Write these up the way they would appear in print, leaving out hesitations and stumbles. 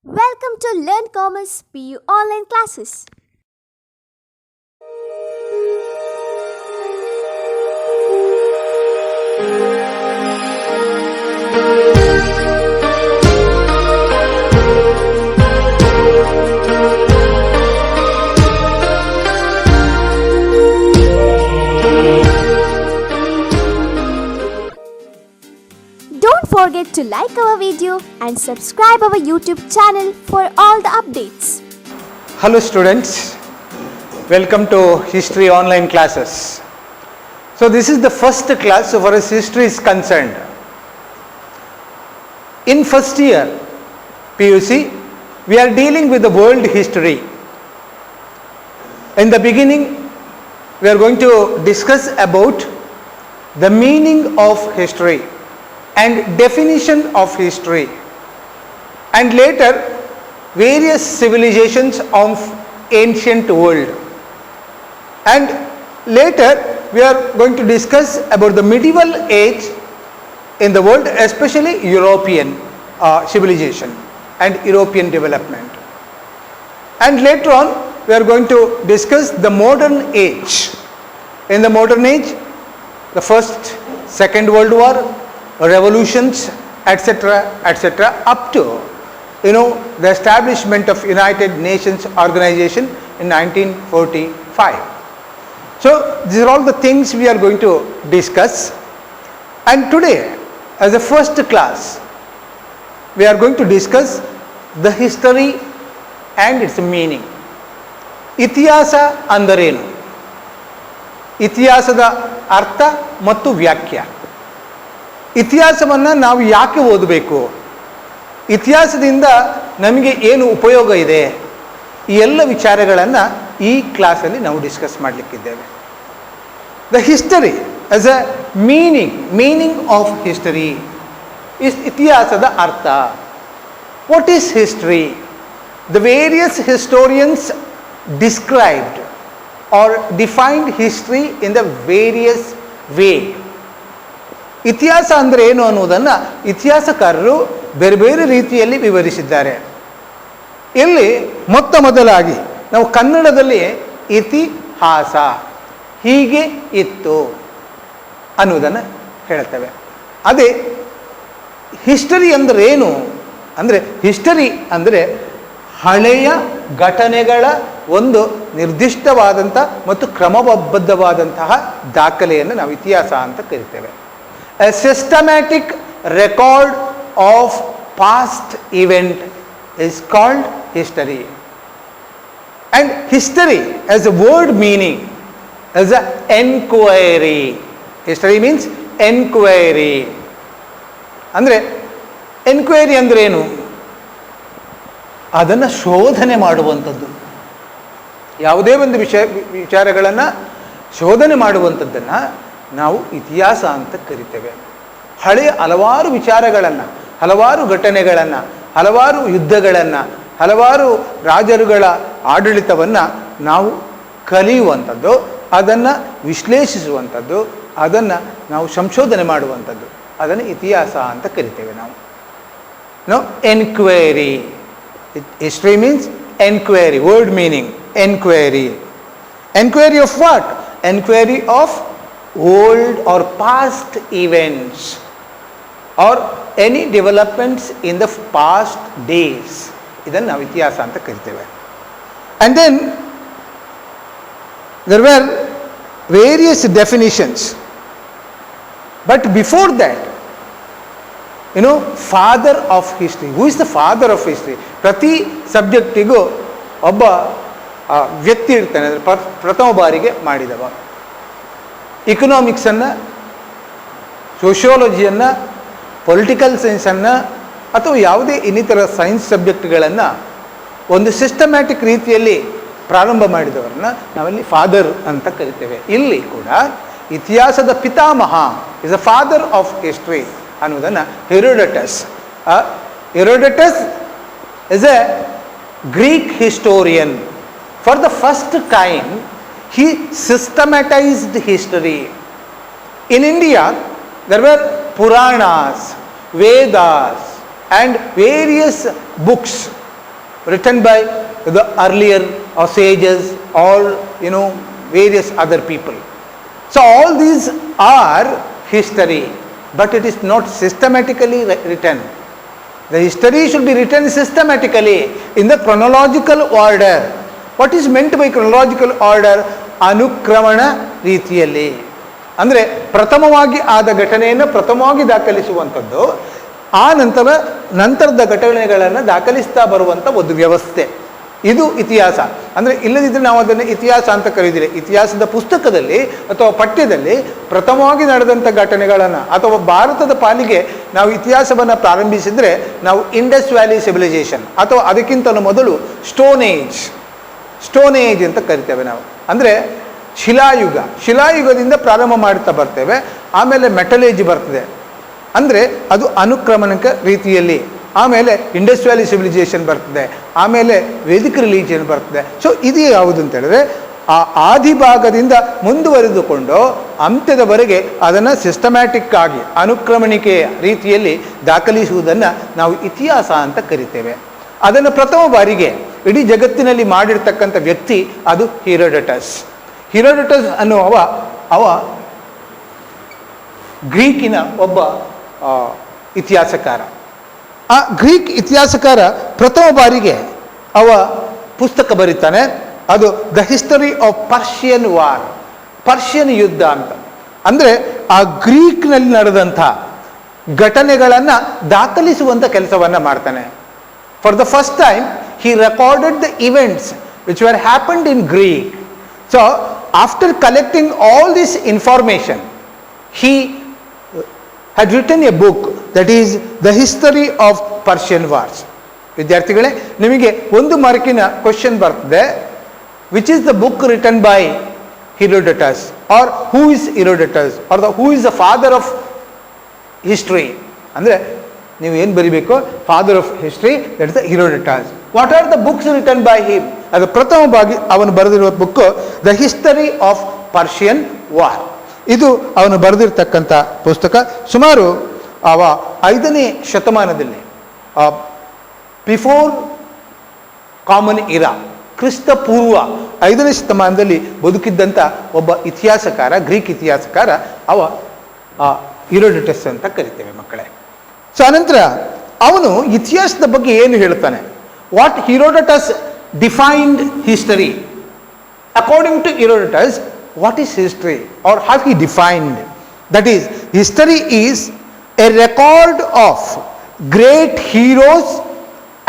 Welcome to Learn Commerce PU online classes. Don't forget to like our video and subscribe our YouTube channel for all the updates. Hello students, welcome to History online classes. So this is the first class so far as history is concerned. In first year PUC, we are dealing with the world history. In the beginning, we are going to discuss about the meaning of history and definition of history, and later various civilizations of ancient world, and later we are going to discuss about the medieval age in the world, especially European civilization and European development, and later on we are going to discuss the modern age. In the modern age, the first, second world war, revolutions, etc., etc., up to the establishment of United Nations organization in 1945. So these are all the things we are going to discuss, and today as a first class we are going to discuss the history and its meaning. ಇತಿಹಾಸ ಅಂದರೇನು, ಇತಿಹಾಸದ ಅರ್ಥ ಮತ್ತು ವ್ಯಾಖ್ಯ, ಇತಿಹಾಸವನ್ನು ನಾವು ಯಾಕೆ ಓದಬೇಕು, ಇತಿಹಾಸದಿಂದ ನಮಗೆ ಏನು ಉಪಯೋಗ ಇದೆ, ಈ ಎಲ್ಲ ವಿಚಾರಗಳನ್ನು ಈ ಕ್ಲಾಸಲ್ಲಿ ನಾವು ಡಿಸ್ಕಸ್ ಮಾಡಲಿಕ್ಕಿದ್ದೇವೆ. The history as a meaning of history is ಇತಿಹಾಸದ ಅರ್ಥ. What is history? The various historians described or defined history in the various way. ಇತಿಹಾಸ ಅಂದರೆ ಏನು ಅನ್ನೋದನ್ನು ಇತಿಹಾಸಕಾರರು ಬೇರೆ ಬೇರೆ ರೀತಿಯಲ್ಲಿ ವಿವರಿಸಿದ್ದಾರೆ. ಇಲ್ಲಿ ಮೊತ್ತ ಮೊದಲಾಗಿ ನಾವು ಕನ್ನಡದಲ್ಲಿ ಇತಿಹಾಸ ಹೀಗೆ ಇತ್ತು ಅನ್ನೋದನ್ನು ಹೇಳ್ತೇವೆ. ಅದೇ ಹಿಸ್ಟರಿ ಅಂದರೆ ಏನು ಅಂದರೆ, ಹಿಸ್ಟರಿ ಅಂದರೆ ಹಳೆಯ ಘಟನೆಗಳ ಒಂದು ನಿರ್ದಿಷ್ಟವಾದಂಥ ಮತ್ತು ಕ್ರಮಬದ್ಧವಾದಂತಹ ದಾಖಲೆಯನ್ನು ನಾವು ಇತಿಹಾಸ ಅಂತ ಕರಿತೇವೆ. A systematic record of past event is called history. And history as A word meaning as a enquiry. History means enquiry. ಅಂದರೆ ಎನ್ಕ್ವೈರಿ ಅಂದ್ರೇನು? ಅದನ್ನು ಶೋಧನೆ ಮಾಡುವಂಥದ್ದು. ಯಾವುದೇ ಒಂದು ವಿಚಾರಗಳನ್ನು ಶೋಧನೆ ಮಾಡುವಂಥದ್ದನ್ನು ನಾವು ಇತಿಹಾಸ ಅಂತ ಕರಿತೇವೆ. ಹಳೆಯ ಹಲವಾರು ವಿಚಾರಗಳನ್ನು, ಹಲವಾರು ಘಟನೆಗಳನ್ನು, ಹಲವಾರು ಯುದ್ಧಗಳನ್ನು, ಹಲವಾರು ರಾಜರುಗಳ ಆಡಳಿತವನ್ನು ನಾವು ಕಲಿಯುವಂಥದ್ದು, ಅದನ್ನು ವಿಶ್ಲೇಷಿಸುವಂಥದ್ದು, ಅದನ್ನು ನಾವು ಸಂಶೋಧನೆ ಮಾಡುವಂಥದ್ದು, ಅದನ್ನು ಇತಿಹಾಸ ಅಂತ ಕರಿತೇವೆ ನಾವು. Enquiry. History means enquiry, word meaning enquiry. Enquiry of what? Enquiry of old or past events or any developments in the past days. Idannu ನಾವು ಇತಿಹಾಸ ಅಂತ ಕರಿತೇವೆ. And then there were various definitions, but before that, father of history. Who is the father of history? ಪ್ರತಿ ಸಬ್ಜೆಕ್ಟಿಗೂ ಒಬ್ಬ ವ್ಯಕ್ತಿ ಇರ್ತಾನೆ, ಅಂದರೆ ಪ್ರಥಮ ಬಾರಿಗೆ ಮಾಡಿದವ. ಇಕನಾಮಿಕ್ಸನ್ನು, ಸೋಷಿಯಾಲಜಿಯನ್ನು, ಪೊಲಿಟಿಕಲ್ ಸೈನ್ಸನ್ನು ಅಥವಾ ಯಾವುದೇ ಇನ್ನಿತರ ಸೈನ್ಸ್ ಸಬ್ಜೆಕ್ಟ್ಗಳನ್ನು ಒಂದು ಸಿಸ್ಟಮ್ಯಾಟಿಕ್ ರೀತಿಯಲ್ಲಿ ಪ್ರಾರಂಭ ಮಾಡಿದವರನ್ನ ನಾವಲ್ಲಿ ಫಾದರ್ ಅಂತ ಕರಿತೇವೆ. ಇಲ್ಲಿ ಕೂಡ ಇತಿಹಾಸದ ಪಿತಾಮಹ is a father of history ಅನ್ನೋದನ್ನು ಹೆರೋಡಟಸ್. ಹೆರೋಡಟಸ್ is a Greek historian. For the first time, he systematized history. In India, there were Puranas, Vedas, and various books written by the earlier sages, all, various other people. So all these are history, but it is not systematically written. The history should be written systematically in the chronological order. What is meant by chronological order? ಅನುಕ್ರಮಣ ರೀತಿಯಲ್ಲಿ, ಅಂದರೆ ಪ್ರಥಮವಾಗಿ ಆದ ಘಟನೆಯನ್ನು ಪ್ರಥಮವಾಗಿ ದಾಖಲಿಸುವಂಥದ್ದು, ಆ ನಂತರದ ಘಟನೆಗಳನ್ನು ದಾಖಲಿಸ್ತಾ ಬರುವಂಥ ಒಂದು ವ್ಯವಸ್ಥೆ. ಇದು ಇತಿಹಾಸ. ಅಂದರೆ ಇಲ್ಲದಿದ್ದರೆ ನಾವು ಅದನ್ನು ಇತಿಹಾಸ ಅಂತ ಕರೀದಿಲ್ಲ. ಇತಿಹಾಸದ ಪುಸ್ತಕದಲ್ಲಿ ಅಥವಾ ಪಠ್ಯದಲ್ಲಿ ಪ್ರಥಮವಾಗಿ ನಡೆದಂಥ ಘಟನೆಗಳನ್ನು, ಅಥವಾ ಭಾರತದ ಪಾಲಿಗೆ ನಾವು ಇತಿಹಾಸವನ್ನು ಪ್ರಾರಂಭಿಸಿದರೆ ನಾವು ಇಂಡಸ್ ವ್ಯಾಲಿ ಸಿವಿಲೈಸೇಷನ್ ಅಥವಾ ಅದಕ್ಕಿಂತಲೂ ಮೊದಲು ಸ್ಟೋನ್ ಏಜ್ ಅಂತ ಕರಿತೇವೆ ನಾವು. ಅಂದರೆ ಶಿಲಾಯುಗದಿಂದ ಪ್ರಾರಂಭ ಮಾಡ್ತಾ ಬರ್ತೇವೆ. ಆಮೇಲೆ ಮೆಟಲ್ ಏಜ್ ಬರ್ತದೆ, ಅಂದರೆ ಅದು ಅನುಕ್ರಮಣಿಕ ರೀತಿಯಲ್ಲಿ. ಆಮೇಲೆ ಇಂಡಸ್ ವ್ಯಾಲಿ ಸಿವಿಲೈಸೇಷನ್ ಬರ್ತದೆ, ಆಮೇಲೆ ವೇದಿಕ್ ರಿಲಿಜಿಯನ್ ಬರ್ತದೆ. ಸೊ ಇದು ಯಾವುದು ಅಂತ ಹೇಳಿದ್ರೆ, ಆ ಆದಿಭಾಗದಿಂದ ಮುಂದುವರೆದುಕೊಂಡು ಅಂತ್ಯದವರೆಗೆ ಅದನ್ನು ಸಿಸ್ಟಮ್ಯಾಟಿಕ್ ಆಗಿ ಅನುಕ್ರಮಣಿಕೆಯ ರೀತಿಯಲ್ಲಿ ದಾಖಲಿಸುವುದನ್ನು ನಾವು ಇತಿಹಾಸ ಅಂತ ಕರಿತೇವೆ. ಅದನ್ನು ಪ್ರಥಮ ಬಾರಿಗೆ ಇಡೀ ಜಗತ್ತಿನಲ್ಲಿ ಮಾಡಿರ್ತಕ್ಕಂಥ ವ್ಯಕ್ತಿ ಅದು ಹಿರೋಡಟಸ್ ಅನ್ನುವ ಅವ ಗ್ರೀಕಿನ ಒಬ್ಬ ಇತಿಹಾಸಕಾರ. ಆ ಗ್ರೀಕ್ ಇತಿಹಾಸಕಾರ ಪ್ರಥಮ ಬಾರಿಗೆ ಅವ ಪುಸ್ತಕ ಬರೀತಾನೆ. ಅದು the history of Persian war, Persian ಯುದ್ಧ ಅಂತ. ಅಂದರೆ ಆ ಗ್ರೀಕ್ನಲ್ಲಿ ನಡೆದಂಥ ಘಟನೆಗಳನ್ನು ದಾಖಲಿಸುವಂಥ ಕೆಲಸವನ್ನು ಮಾಡ್ತಾನೆ. For the first time he recorded the events which were happened in Greek. So after collecting all this information, he had written a book that is the history of Persian wars. ವಿದ್ಯಾರ್ಥಿಗಳೇ, ನಿಮಗೆ ಒಂದು ಮಾರ್ಕಿನ question ಬರ್ತದೆ, which is the book written by Herodotus, or who is Herodotus, or who is the father of history. ಅಂದರೆ ನೀವು ಏನು ಬರೀಬೇಕು, father of history, that is the Herodotus. What are the books written by him? ಅದು ಪ್ರಥಮವಾಗಿ ಅವನು ಬರೆದಿರುವ book the history of Persian war. ಇದು ಅವನು ಬರೆದಿರ್ತಕ್ಕಂಥ ಪುಸ್ತಕ. ಸುಮಾರು ಅವ 5ನೇ ಶತಮಾನದಲ್ಲಿ, ಬಿಫೋರ್ ಕಾಮನ್ ಇರಾ, ಕ್ರಿಸ್ತ ಪೂರ್ವ 5ನೇ ಶತಮಾನದಲ್ಲಿ ಬದುಕಿದ್ದಂಥ ಒಬ್ಬ ಇತಿಹಾಸಕಾರ, ಗ್ರೀಕ್ ಇತಿಹಾಸಕಾರ, ಅವ ಹಿರೋಡಟಸ್ ಅಂತ ಕರಿತೇವೆ ಮಕ್ಕಳೇ. ಸೊ ಅನಂತರ ಅವನು ಇತಿಹಾಸದ ಬಗ್ಗೆ ಏನು ಹೇಳ್ತಾನೆ? What Herodotus defined history. According to Herodotus, what is history or how he defined? That is, history is a record of great heroes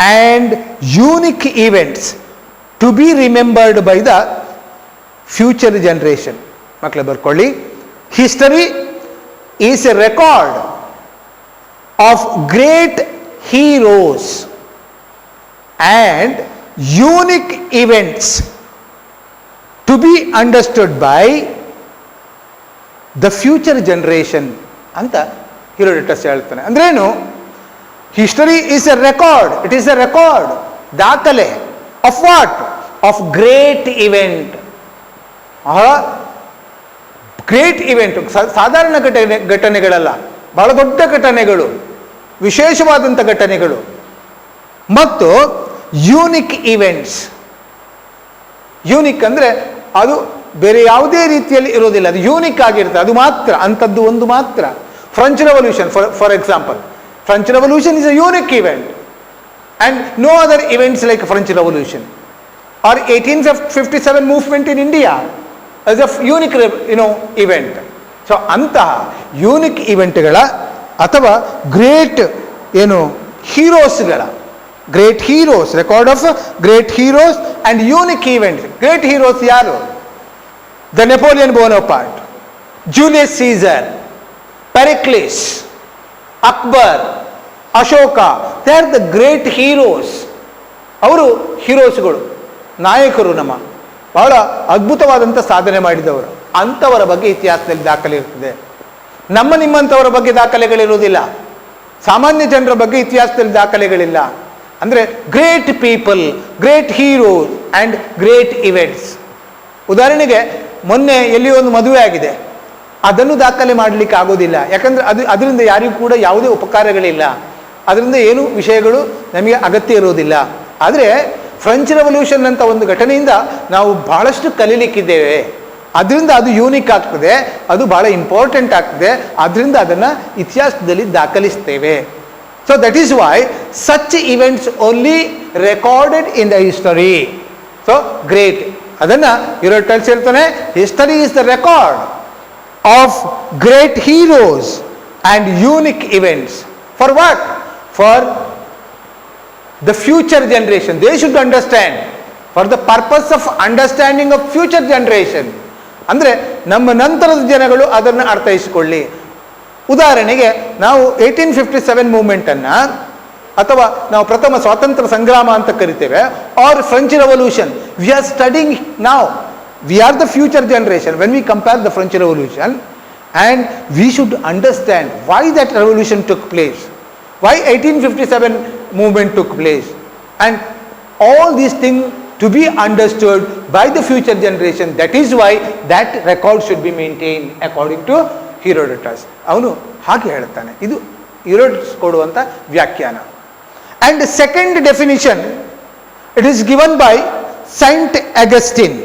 and unique events to be remembered by the future generation. ಮಕ್ಕಳೇ ಬರ್ಕೊಳ್ಳಿ, history is a record of great heroes and unique events to be understood by the future generation ಅಂತ Herodotus ಹೇಳ್ತಾನೆ. ಅಂದ್ರೇನು? History is a record, it is a record, ದಾಖಲೆ of what? Of great event. Great event ಸಾಧಾರಣ ಘಟನೆಗಳಲ್ಲ, ಬಹಳ ದೊಡ್ಡ ಘಟನೆಗಳು, ವಿಶೇಷವಾದಂಥ ಘಟನೆಗಳು, ಮತ್ತು ಯೂನಿಕ್ ಇವೆಂಟ್ಸ್. ಯೂನಿಕ್ ಅಂದರೆ ಅದು ಬೇರೆ ಯಾವುದೇ ರೀತಿಯಲ್ಲಿ ಇರೋದಿಲ್ಲ, ಅದು ಯೂನಿಕ್ ಆಗಿರುತ್ತೆ, ಅದು ಮಾತ್ರ, ಅಂಥದ್ದು ಒಂದು ಮಾತ್ರ. French revolution for example, French revolution is a unique event and no other events like French revolution or 1857 movement in India as a unique event. So ಅಂತಹ ಯೂನಿಕ್ ಇವೆಂಟ್ಗಳ ಅಥವಾ ಗ್ರೇಟ್ ಹೀರೋಸ್ಗಳ, great heroes, record of great heroes and unique events. Great heroes ಯಾರು? The Napoleon Bonaparte, Julius Caesar, Pericles, Akbar, Ashoka. They are the great heroes. ಅವರು ಹೀರೋಸ್ಗಳು, ನಾಯಕರು, ನಮ್ಮ ಬಹಳ ಅದ್ಭುತವಾದಂಥ ಸಾಧನೆ ಮಾಡಿದವರು. ಅಂಥವರ ಬಗ್ಗೆ ಇತಿಹಾಸದಲ್ಲಿ ದಾಖಲೆ ಇರ್ತದೆ. ನಿಮ್ಮಂಥವರ ಬಗ್ಗೆ ದಾಖಲೆಗಳಿರುವುದಿಲ್ಲ. ಸಾಮಾನ್ಯ ಜನರ ಬಗ್ಗೆ ಇತಿಹಾಸದಲ್ಲಿ ದಾಖಲೆಗಳಿಲ್ಲ. ಅಂದರೆ great people, great heroes and great events. ಉದಾಹರಣೆಗೆ ಮೊನ್ನೆ ಎಲ್ಲಿಯೋ ಒಂದು ಮದುವೆ ಆಗಿದೆ, ಅದನ್ನು ದಾಖಲೆ ಮಾಡಲಿಕ್ಕೆ ಆಗೋದಿಲ್ಲ. ಯಾಕಂದರೆ ಅದರಿಂದ ಯಾರಿಗೂ ಕೂಡ ಯಾವುದೇ ಉಪಕಾರಗಳಿಲ್ಲ, ಅದರಿಂದ ಏನು ವಿಷಯಗಳು ನಮಗೆ ಅಗತ್ಯ ಇರೋದಿಲ್ಲ. ಆದರೆ ಫ್ರೆಂಚ್ ರೆವಲ್ಯೂಷನ್ ಅಂತ ಒಂದು ಘಟನೆಯಿಂದ ನಾವು ಬಹಳಷ್ಟು ಕಲೀಲಿಕ್ಕಿದ್ದೇವೆ. ಅದರಿಂದ ಅದು ಯೂನಿಕ್ ಆಗ್ತದೆ, ಅದು ಬಹಳ ಇಂಪಾರ್ಟೆಂಟ್ ಆಗ್ತದೆ, ಅದರಿಂದ ಅದನ್ನು ಇತಿಹಾಸದಲ್ಲಿ ದಾಖಲಿಸ್ತೇವೆ. So that is why such events only recorded in the history. So great, ಅದನ್ನು ಯುರೋಟಲ್ಸ್ ಹೇಳ್ತಾನೆ, history is the record of great heroes and unique events. For what? For the future generation. They should understand, for the purpose of understanding of future generation. ಅಂದರೆ ನಮ್ಮ ನಂತರದ ಜನಗಳು ಅದನ್ನು ಅರ್ಥೈಸಿಕೊಳ್ಳಿ. ಉದಾಹರಣೆಗೆ ನಾವು 1857 ಮೂವ್ಮೆಂಟನ್ನು, ಅಥವಾ ನಾವು ಪ್ರಥಮ ಸ್ವಾತಂತ್ರ್ಯ ಸಂಗ್ರಾಮ ಅಂತ ಕರಿತೇವೆ, or French revolution, we are studying ನಾವು, we are the future generation when we compare the French revolution, and we should understand why that revolution took place, why 1857 movement took place, and all these things to be understood by the future generation. That is why that record should be maintained according to Herodotus. ಅವನು ಹಾಗೆ ಹೇಳ್ತಾನೆ. ಇದು Herodotus ಕೊಡುವಂಥ ವ್ಯಾಖ್ಯಾನ. And the second definition, it is given by Saint Augustine.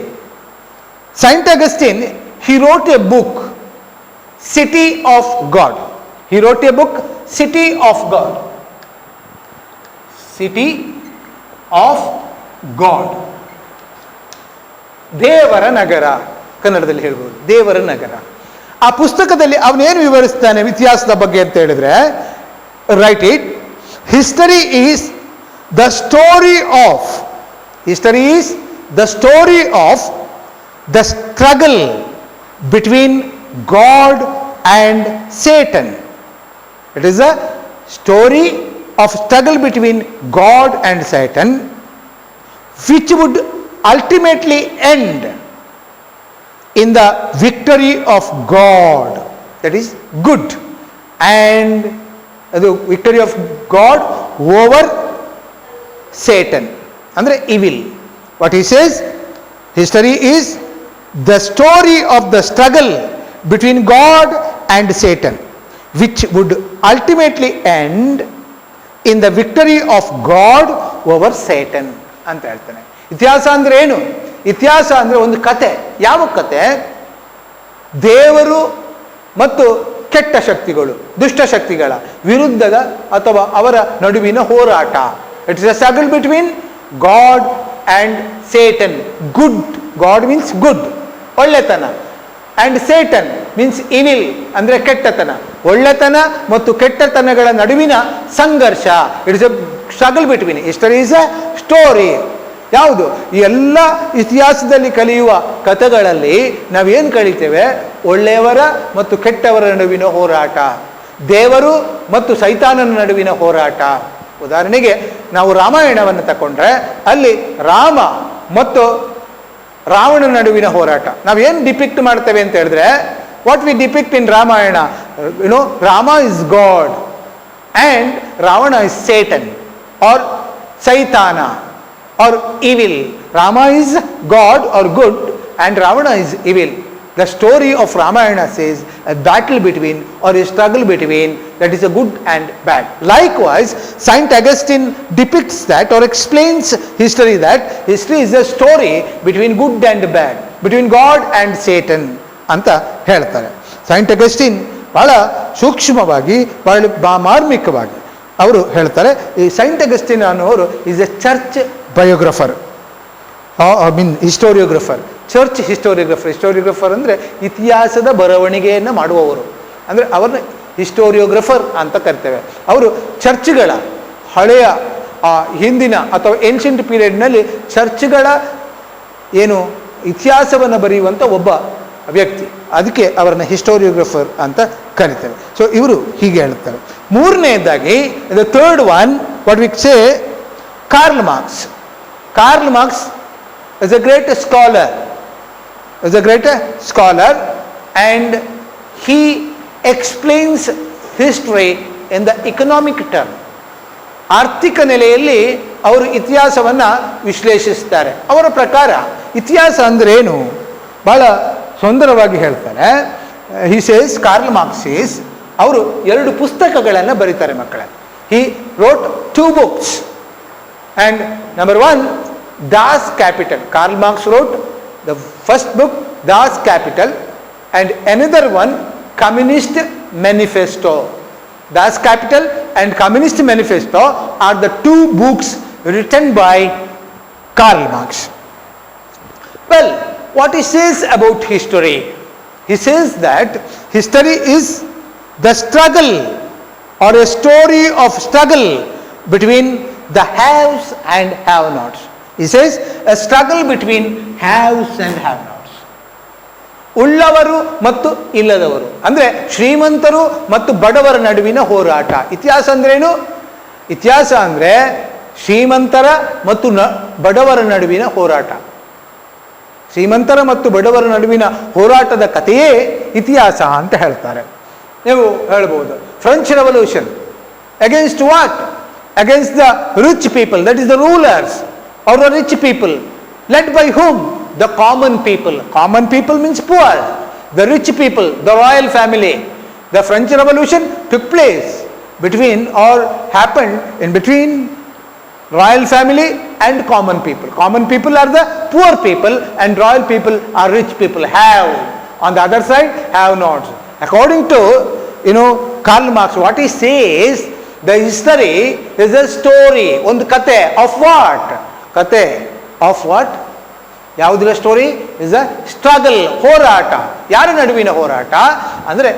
Saint Augustine, he wrote a book, City of God. He wrote a book, City of God. City of God. ದೇವರ ನಗರ, ಕನ್ನಡದಲ್ಲಿ ಹೇಳ್ಬೋದು ದೇವರ ನಗರ. ಆ ಪುಸ್ತಕದಲ್ಲಿ ಅವನೇನು ವಿವರಿಸ್ತಾನೆ ಇತಿಹಾಸದ ಬಗ್ಗೆ ಅಂತ ಹೇಳಿದ್ರೆ, right it, history is the story of, history is the story of the struggle between god and Satan. It is a story of struggle between God and Satan, which would ultimately end in the victory of God, that is good, and the victory of God over Satan, andre evil. What he says, history is the story of the struggle between God and Satan, which would ultimately end in the victory of God over Satan ಅಂತ ಹೇಳ್ತಾನೆ. ಇತಿಹಾಸ ಅಂದ್ರೆ ಏನು? ಇತಿಹಾಸ ಅಂದ್ರೆ ಒಂದು ಕತೆ. ಯಾವ ಕತೆ? ದೇವರು ಮತ್ತು ಕೆಟ್ಟ ಶಕ್ತಿಗಳು, ದುಷ್ಟ ಶಕ್ತಿಗಳ ವಿರುದ್ಧದ ಅಥವಾ ಅವರ ನಡುವಿನ ಹೋರಾಟ. It is a struggle between God and Satan. Good, God means good, ಒಳ್ಳೆತನ, ಆ್ಯಂಡ್ ಸೇಟನ್ ಮೀನ್ಸ್ ಇವಿಲ್ ಅಂದರೆ ಕೆಟ್ಟತನ. ಒಳ್ಳೆತನ ಮತ್ತು ಕೆಟ್ಟತನಗಳ ನಡುವಿನ ಸಂಘರ್ಷ. It is a struggle between. History is a story. ಯಾವುದು? ಈ ಎಲ್ಲ ಇತಿಹಾಸದಲ್ಲಿ ಕಲಿಯುವ ಕಥೆಗಳಲ್ಲಿ ನಾವೇನು ಕಲಿತೇವೆ? ಒಳ್ಳೆಯವರ ಮತ್ತು ಕೆಟ್ಟವರ ನಡುವಿನ ಹೋರಾಟ, ದೇವರು ಮತ್ತು ಸೈತಾನನ ನಡುವಿನ ಹೋರಾಟ. ಉದಾಹರಣೆಗೆ ನಾವು ರಾಮಾಯಣವನ್ನು ತಗೊಂಡ್ರೆ ಅಲ್ಲಿ ರಾಮ ಮತ್ತು ರಾವಣನ ನಡುವಿನ ಹೋರಾಟ. ನಾವೇನು ಡಿಪಿಕ್ಟ್ ಮಾಡ್ತೇವೆ ಅಂತ ಹೇಳಿದ್ರೆ, what we depict in Ramayana, Rama is God and Ravana is Satan or ಸೈತಾನ or evil. Rama is God or good and Ravana is evil. The story of Ramayana says a battle between or a struggle between, that is a good and bad. Likewise, Saint Augustine depicts that or explains history, that history is a story between good and bad, between God and Satan ಅಂತ ಹೇಳ್ತಾರೆ. Saint Augustine ಬಹಳ ಸೂಕ್ಷ್ಮವಾಗಿ, ಬಹಳ ಮಾರ್ಮಿಕವಾಗಿ ಅವರು ಹೇಳ್ತಾರೆ. ಈ Saint Augustine ಅನ್ನೋರು is a church biographer, I mean historiographer. Church historiographer. Historiographer ಅಂದರೆ ಇತಿಹಾಸದ ಬರವಣಿಗೆಯನ್ನು ಮಾಡುವವರು, ಅಂದರೆ ಅವರನ್ನ ಹಿಸ್ಟೋರಿಯೋಗ್ರಫರ್ ಅಂತ ಕರಿತೇವೆ. ಅವರು ಚರ್ಚ್ಗಳ ಹಳೆಯ ಹಿಂದಿನ ಅಥವಾ ಏನ್ಷಿಯಂಟ್ ಪೀರಿಯಡ್ನಲ್ಲಿ ಚರ್ಚ್ಗಳ ಏನು ಇತಿಹಾಸವನ್ನು ಬರೆಯುವಂಥ ಒಬ್ಬ ವ್ಯಕ್ತಿ, ಅದಕ್ಕೆ ಅವರನ್ನ ಹಿಸ್ಟೋರಿಯೋಗ್ರಫರ್ ಅಂತ ಕರಿತೇವೆ. ಸೊ ಇವರು ಹೀಗೆ ಹೇಳ್ತಾರೆ. ಮೂರನೇದಾಗಿ the third one, what we say, Karl Marx. Karl Marx is a great scholar, and he explains history in the economic term. ಆರ್ಥಿಕ ನೆಲೆಯಲ್ಲಿ ಅವರು ಇತಿಹಾಸವನ್ನು ವಿಶ್ಲೇಷಿಸ್ತಾರೆ. ಅವರ ಪ್ರಕಾರ ಇತಿಹಾಸ ಅಂದ್ರೆ ಏನು ಬಹಳ ಸುಂದರವಾಗಿ ಹೇಳ್ತಾರೆ. he says, ಕಾರ್ಲ್ ಮಾರ್ಕ್ಸ್ ಅವರು 2 ಪುಸ್ತಕಗಳನ್ನು ಬರೀತಾರೆ ಮಕ್ಕಳೇ. he wrote 2 books. And number one, Das Kapital. Karl Marx wrote the first book, Das Kapital, and another one, Communist Manifesto. Das Kapital and Communist Manifesto are the two books written by Karl Marx. Well, what he says about history? He says that history is the struggle or a story of struggle between the haves and have-nots. He says a struggle between haves and have-nots. ಉಳ್ಳವರು ಮತ್ತು ಇಲ್ಲದವರು, ಅಂದರೆ ಶ್ರೀಮಂತರು ಮತ್ತು ಬಡವರ ನಡುವಿನ ಹೋರಾಟ. ಇತಿಹಾಸ ಅಂದ್ರೇನು? ಇತಿಹಾಸ ಅಂದರೆ ಶ್ರೀಮಂತರ ಮತ್ತು ಬಡವರ ನಡುವಿನ ಹೋರಾಟ. ಶ್ರೀಮಂತರ ಮತ್ತು ಬಡವರ ನಡುವಿನ ಹೋರಾಟದ ಕಥೆಯೇ ಇತಿಹಾಸ ಅಂತ ಹೇಳ್ತಾರೆ. ನೀವು ಹೇಳ್ಬೋದು French revolution against what? Against the rich people, that is the rulers are the rich people, led by whom? The common people. Common people means poor. The rich people, the royal family. The French Revolution took place between or happened in between royal family and common people. Common people are the poor people and royal people are rich people. Have. On the other side, have nots. According to Karl Marx, what he says, the history is a story. ಒಂದು ಕತೆ of what? ಕತೆ of what? ಯಾವುದರ story? Is a struggle, ಹೋರಾಟ. ಯಾರ ನಡುವಿನ ಹೋರಾಟ ಅಂದರೆ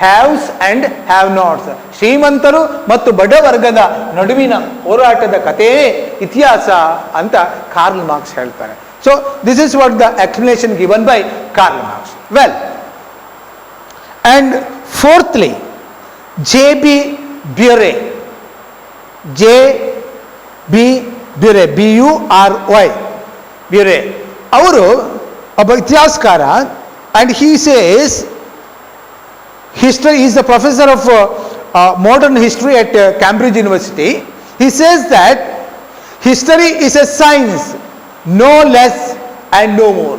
haves and have knots, ಶ್ರೀಮಂತರು ಮತ್ತು ಬಡವರ್ಗದ ನಡುವಿನ ಹೋರಾಟದ ಕಥೆಯೇ ಇತಿಹಾಸ ಅಂತ ಕಾರ್ಲ್ ಮಾರ್ಕ್ಸ್ ಹೇಳ್ತಾರೆ. So this is what the explanation given by Karl Marx. Well, and fourthly, J B. Bury. J B. Bury, BURY, Bury ಅವರು ಒಬ್ಬ ಇತಿಹಾಸಕಾರ. and he says history, he is the professor of modern history at Cambridge University. He says that history is a science, no less and no more.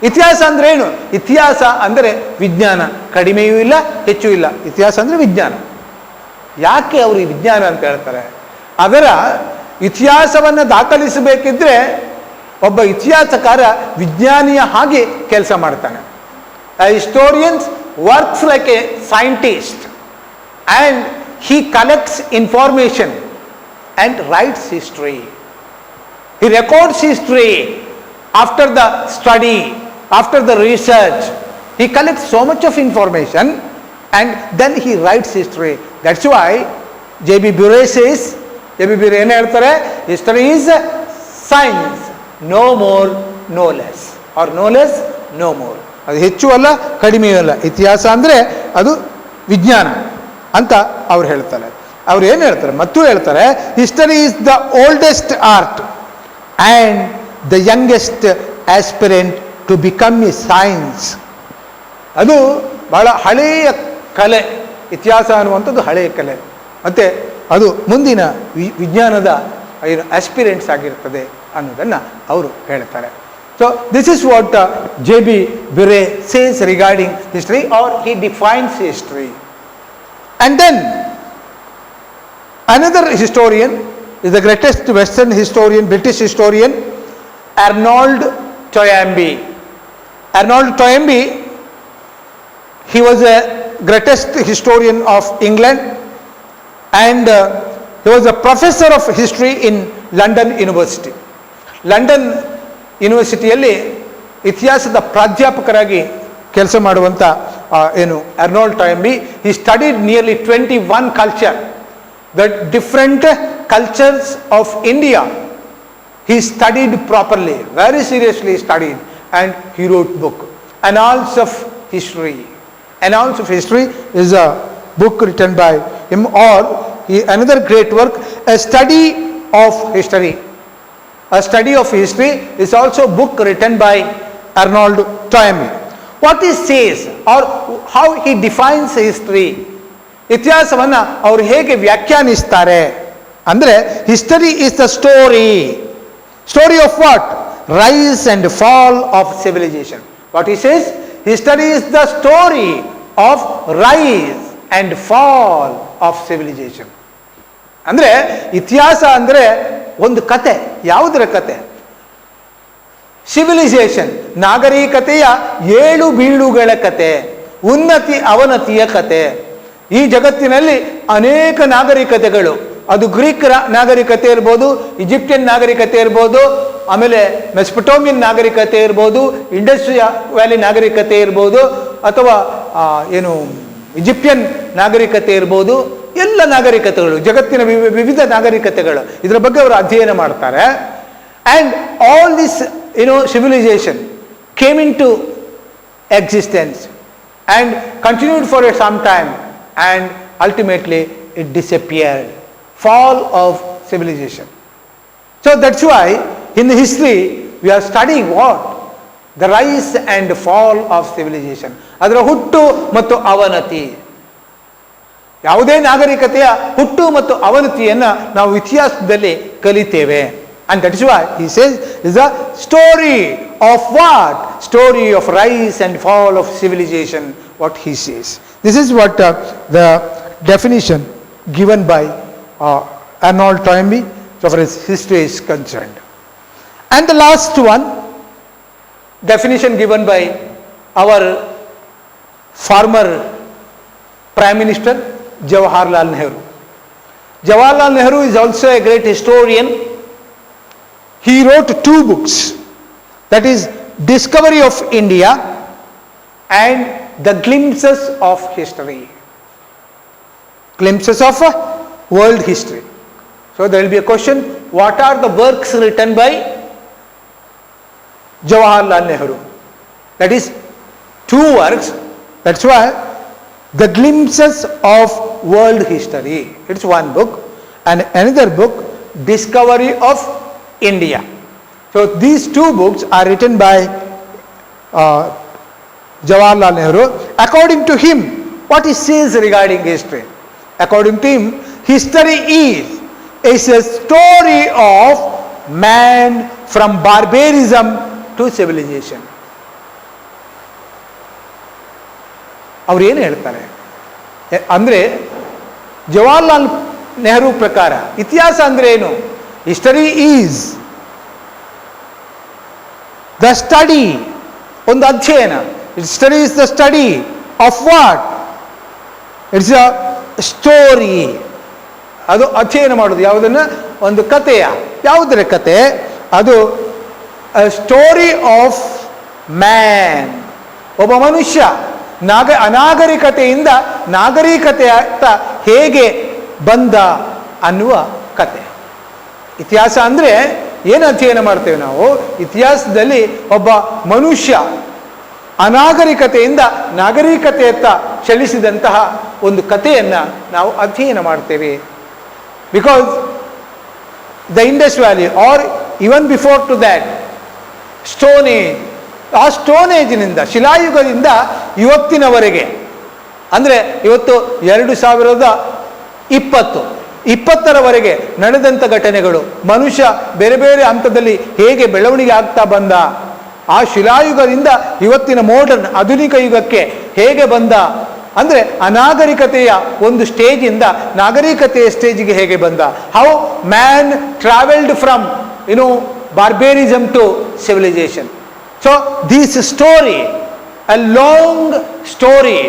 ಇತಿಹಾಸ ಅಂದ್ರೆ ಏನು? ಇತಿಹಾಸ ಅಂದರೆ ವಿಜ್ಞಾನ, ಕಡಿಮೆಯೂ ಇಲ್ಲ ಹೆಚ್ಚು ಇಲ್ಲ. ಇತಿಹಾಸ ಅಂದರೆ ವಿಜ್ಞಾನ. ಯಾಕೆ ಅವರು ಈ ವಿಜ್ಞಾನ ಅಂತ ಹೇಳ್ತಾರೆ? ಅದರ ಇತಿಹಾಸವನ್ನು ದಾಖಲಿಸಬೇಕಿದ್ರೆ ಒಬ್ಬ ಇತಿಹಾಸಕಾರ ವಿಜ್ಞಾನಿಯ ಹಾಗೆ ಕೆಲಸ ಮಾಡ್ತಾನೆ. A historian works like a scientist and he collects information and writes history. He records history after the study, after the research. He collects so much of information and then he writes history. That's why J.B. Bury says, J.B. Bury ಏನು ಹೇಳ್ತಾರೆ? History is science, no more, no less, or no less, no more. ಅದು ಹೆಚ್ಚು ಅಲ್ಲ ಕಡಿಮೆಯೂ ಅಲ್ಲ. ಇತಿಹಾಸ ಅಂದರೆ ಅದು ವಿಜ್ಞಾನ ಅಂತ ಅವ್ರು ಹೇಳ್ತಾರೆ. ಅವ್ರು ಏನು ಹೇಳ್ತಾರೆ? ಮತ್ತು ಹೇಳ್ತಾರೆ, history is the oldest art and the youngest aspirant to become a science. ಅದು ಬಹಳ ಹಳೆಯ ಕಲೆ. ಇತಿಹಾಸ ಅನ್ನುವಂಥದ್ದು ಹಳೆಯ ಕಲೆ, ಮತ್ತು ಅದು ಮುಂದಿನ ವಿಜ್ಞಾನದ ಆಸ್ಪಿರೆಂಟ್ಸ್ ಆಗಿರ್ತದೆ ಅನ್ನೋದನ್ನು ಅವರು ಹೇಳ್ತಾರೆ. So this is what J.B. Bury says regarding history, or he defines history. And then another historian is the greatest Western historian, British historian, Arnold Toynbee. Arnold Toynbee, he was a greatest historian of England, and he was a professor of history in London University. London ಯೂನಿವರ್ಸಿಟಿಯಲ್ಲಿ ಇತಿಹಾಸದ ಪ್ರಾಧ್ಯಾಪಕರಾಗಿ ಕೆಲಸ ಮಾಡುವಂಥ ಏನು Arnold ಟಾಯಂಬಿ, he studied nearly 21 culture, the different cultures of India. He studied properly, very seriously studied, and he wrote book, Annals of History. Annals of History is a book written by him, or another great work, A Study of History. A Study of History is also a book written by Arnold Toynbee. What he says, or how he defines history, ಇತಿಹಾಸವನ್ನು ಅವರು ಹೇಗೆ ವ್ಯಾಖ್ಯಾನಿಸ್ತಾರೆ ಅಂದರೆ, history is the story. Story of what? Rise and fall of civilisation. What he says, history is the story of rise and fall of civilisation. ಅಂದರೆ ಇತಿಹಾಸ ಅಂದರೆ ಒಂದು ಕತೆ. ಯಾವುದರ ಕತೆ? ಸಿವಿಲೈಸೇಷನ್, ನಾಗರಿಕತೆಯ ಏಳು ಬೀಳುಗಳ ಕತೆ, ಉನ್ನತಿ ಅವನತಿಯ ಕತೆ. ಈ ಜಗತ್ತಿನಲ್ಲಿ ಅನೇಕ ನಾಗರಿಕತೆಗಳು, ಅದು ಗ್ರೀಕ್ ನಾಗರಿಕತೆ ಇರ್ಬೋದು, ಈಜಿಪ್ಟಿಯನ್ ನಾಗರಿಕತೆ ಇರ್ಬೋದು, ಆಮೇಲೆ ಮೆಸ್ಪಟೋಮಿಯನ್ ನಾಗರಿಕತೆ ಇರ್ಬೋದು, ಇಂಡಸ್ ವ್ಯಾಲಿ ನಾಗರಿಕತೆ ಇರ್ಬೋದು, ಅಥವಾ ಈಜಿಪ್ಟಿಯನ್ ನಾಗರಿಕತೆ ಇರ್ಬೋದು. ಎಲ್ಲ ನಾಗರಿಕತೆಗಳು, ಜಗತ್ತಿನ ವಿವಿಧ ನಾಗರಿಕತೆಗಳು, ಇದರ ಬಗ್ಗೆ ಅವರು ಅಧ್ಯಯನ ಮಾಡ್ತಾರೆ. And all this civilization came into existence and continued for some time, and ultimately it disappeared. Fall of civilization. So that's why in the history we are studying what? The rise and fall of civilization. ಅದರ ಹುಟ್ಟು ಮತ್ತು ಅವನತಿ. ಯಾವುದೇ ನಾಗರಿಕತೆಯ ಹುಟ್ಟು ಮತ್ತು ಅವನತಿಯನ್ನು ನಾವು ಇತಿಹಾಸದಲ್ಲಿ ಕಲಿತೇವೆ. And that is why he says is a story of what? Story of rise and fall of civilization, what he says. This is what the definition given by Arnold Toynbee so far as history is concerned. And the last one, definition given by our former Prime Minister Jawaharlal Nehru. Jawaharlal Nehru is also a great historian. He wrote 2 books, that is Discovery of India and The Glimpses of History. Glimpses of world history. So there will be a question, what are the works written by Jawaharlal Nehru? That is 2 works. That's why The Glimpses of World History, it's one book, and another book, Discovery of India. So these 2 books are written by Jawaharlal Nehru. According to him, what he says regarding history? According to him, history is a story of man from barbarism to civilization. ಅವರು ಏನು ಹೇಳ್ತಾರೆ ಅಂದರೆ, ಜವಾಹರ್ಲಾಲ್ ನೆಹರು ಪ್ರಕಾರ ಇತಿಹಾಸ ಅಂದರೆ ಏನು? History is the study, ಒಂದು ಅಧ್ಯಯನ. History is the study of what? It's a story. ಅದು ಅಧ್ಯಯನ ಮಾಡೋದು ಯಾವುದನ್ನು? ಒಂದು ಕಥೆಯ. ಯಾವುದರ ಕತೆ? ಅದು ಸ್ಟೋರಿ ಆಫ್ ಮ್ಯಾನ್, ಒಬ್ಬ ಮನುಷ್ಯ ಅನಾಗರಿಕತೆಯಿಂದ ನಾಗರಿಕತೆಯತ್ತ ಹೇಗೆ ಬಂದ ಅನ್ನುವ ಕತೆ. ಇತಿಹಾಸ ಅಂದರೆ ಏನು ಅಧ್ಯಯನ ಮಾಡ್ತೇವೆ ನಾವು? ಇತಿಹಾಸದಲ್ಲಿ ಒಬ್ಬ ಮನುಷ್ಯ ಅನಾಗರಿಕತೆಯಿಂದ ನಾಗರಿಕತೆಯತ್ತ ಚಲಿಸಿದಂತಹ ಒಂದು ಕಥೆಯನ್ನು ನಾವು ಅಧ್ಯಯನ ಮಾಡ್ತೇವೆ. Because the Indus valley are even before to that stone age, ಆ ಸ್ಟೋನ್ ಏಜ್ನಿಂದ, ಶಿಲಾಯುಗದಿಂದ ಇವತ್ತಿನವರೆಗೆ, ಅಂದರೆ ಇವತ್ತು 2020 ನಡೆದಂಥ ಘಟನೆಗಳು, ಮನುಷ್ಯ ಬೇರೆ ಬೇರೆ ಹಂತದಲ್ಲಿ ಹೇಗೆ ಬೆಳವಣಿಗೆ ಆಗ್ತಾ ಬಂದ, ಆ ಶಿಲಾಯುಗದಿಂದ ಇವತ್ತಿನ ಮಾಡರ್ನ್ ಆಧುನಿಕ ಯುಗಕ್ಕೆ ಹೇಗೆ ಬಂದ, ಅಂದರೆ ಅನಾಗರಿಕತೆಯ ಒಂದು ಸ್ಟೇಜಿಂದ ನಾಗರಿಕತೆಯ ಸ್ಟೇಜಿಗೆ ಹೇಗೆ ಬಂದ, how man travelled from barbarism to civilization. So this story, a long story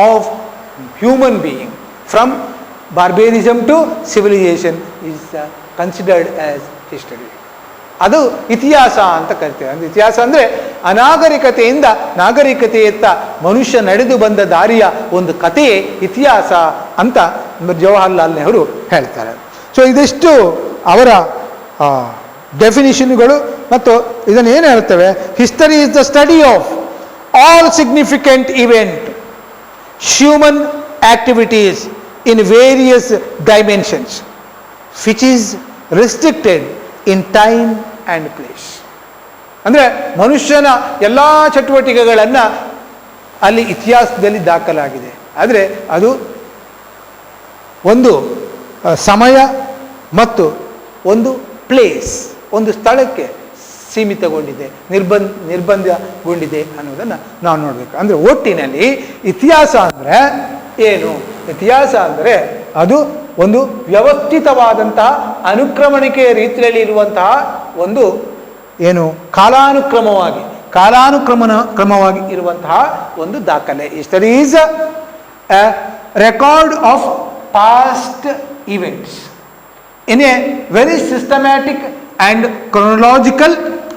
of human being from barbarism to civilization is considered as history. ಅದು ಇತಿಹಾಸ ಅಂತ ಕರಿತೇವೆ. ಅಂದರೆ ಇತಿಹಾಸ ಅಂದರೆ ಅನಾಗರಿಕತೆಯಿಂದ ನಾಗರಿಕತೆಯತ್ತ ಮನುಷ್ಯ ನಡೆದು ಬಂದ ದಾರಿಯ ಒಂದು ಕಥೆಯೇ ಇತಿಹಾಸ ಅಂತ ಜವಾಹರ್ಲಾಲ್ ನೆಹರು ಹೇಳ್ತಾರೆ. ಸೊ ಇದಿಷ್ಟು ಅವರ ಡೆಫಿನಿಷನ್ಗಳು. ಮತ್ತು ಇದನ್ನು ಏನು ಹೇಳ್ತೇವೆ? History is the study of all significant event, human activities in various dimensions, which is restricted in time and place. ಅಂದರೆ ಮನುಷ್ಯನ ಎಲ್ಲ ಚಟುವಟಿಕೆಗಳನ್ನು ಅಲ್ಲಿ ಇತಿಹಾಸದಲ್ಲಿ ದಾಖಲಾಗಿದೆ. ಆದರೆ ಅದು ಒಂದು ಸಮಯ ಮತ್ತು ಒಂದು ಪ್ಲೇಸ್, ಒಂದು ಸ್ಥಳಕ್ಕೆ ಸೀಮಿತಗೊಂಡಿದೆ, ನಿರ್ಬಂಧಗೊಂಡಿದೆ ಅನ್ನೋದನ್ನು ನಾವು ನೋಡಬೇಕು. ಅಂದರೆ ಒಟ್ಟಿನಲ್ಲಿ ಇತಿಹಾಸ ಅಂದರೆ ಏನು? ಇತಿಹಾಸ ಅಂದರೆ ಅದು ಒಂದು ವ್ಯವಸ್ಥಿತವಾದಂತಹ ಅನುಕ್ರಮಣಿಕೆಯ ರೀತಿಯಲ್ಲಿ ಇರುವಂತಹ ಒಂದು ಏನು ಕ್ರಮವಾಗಿ ಇರುವಂತಹ ಒಂದು ದಾಖಲೆ. History is a record of past events in a very systematic and chronological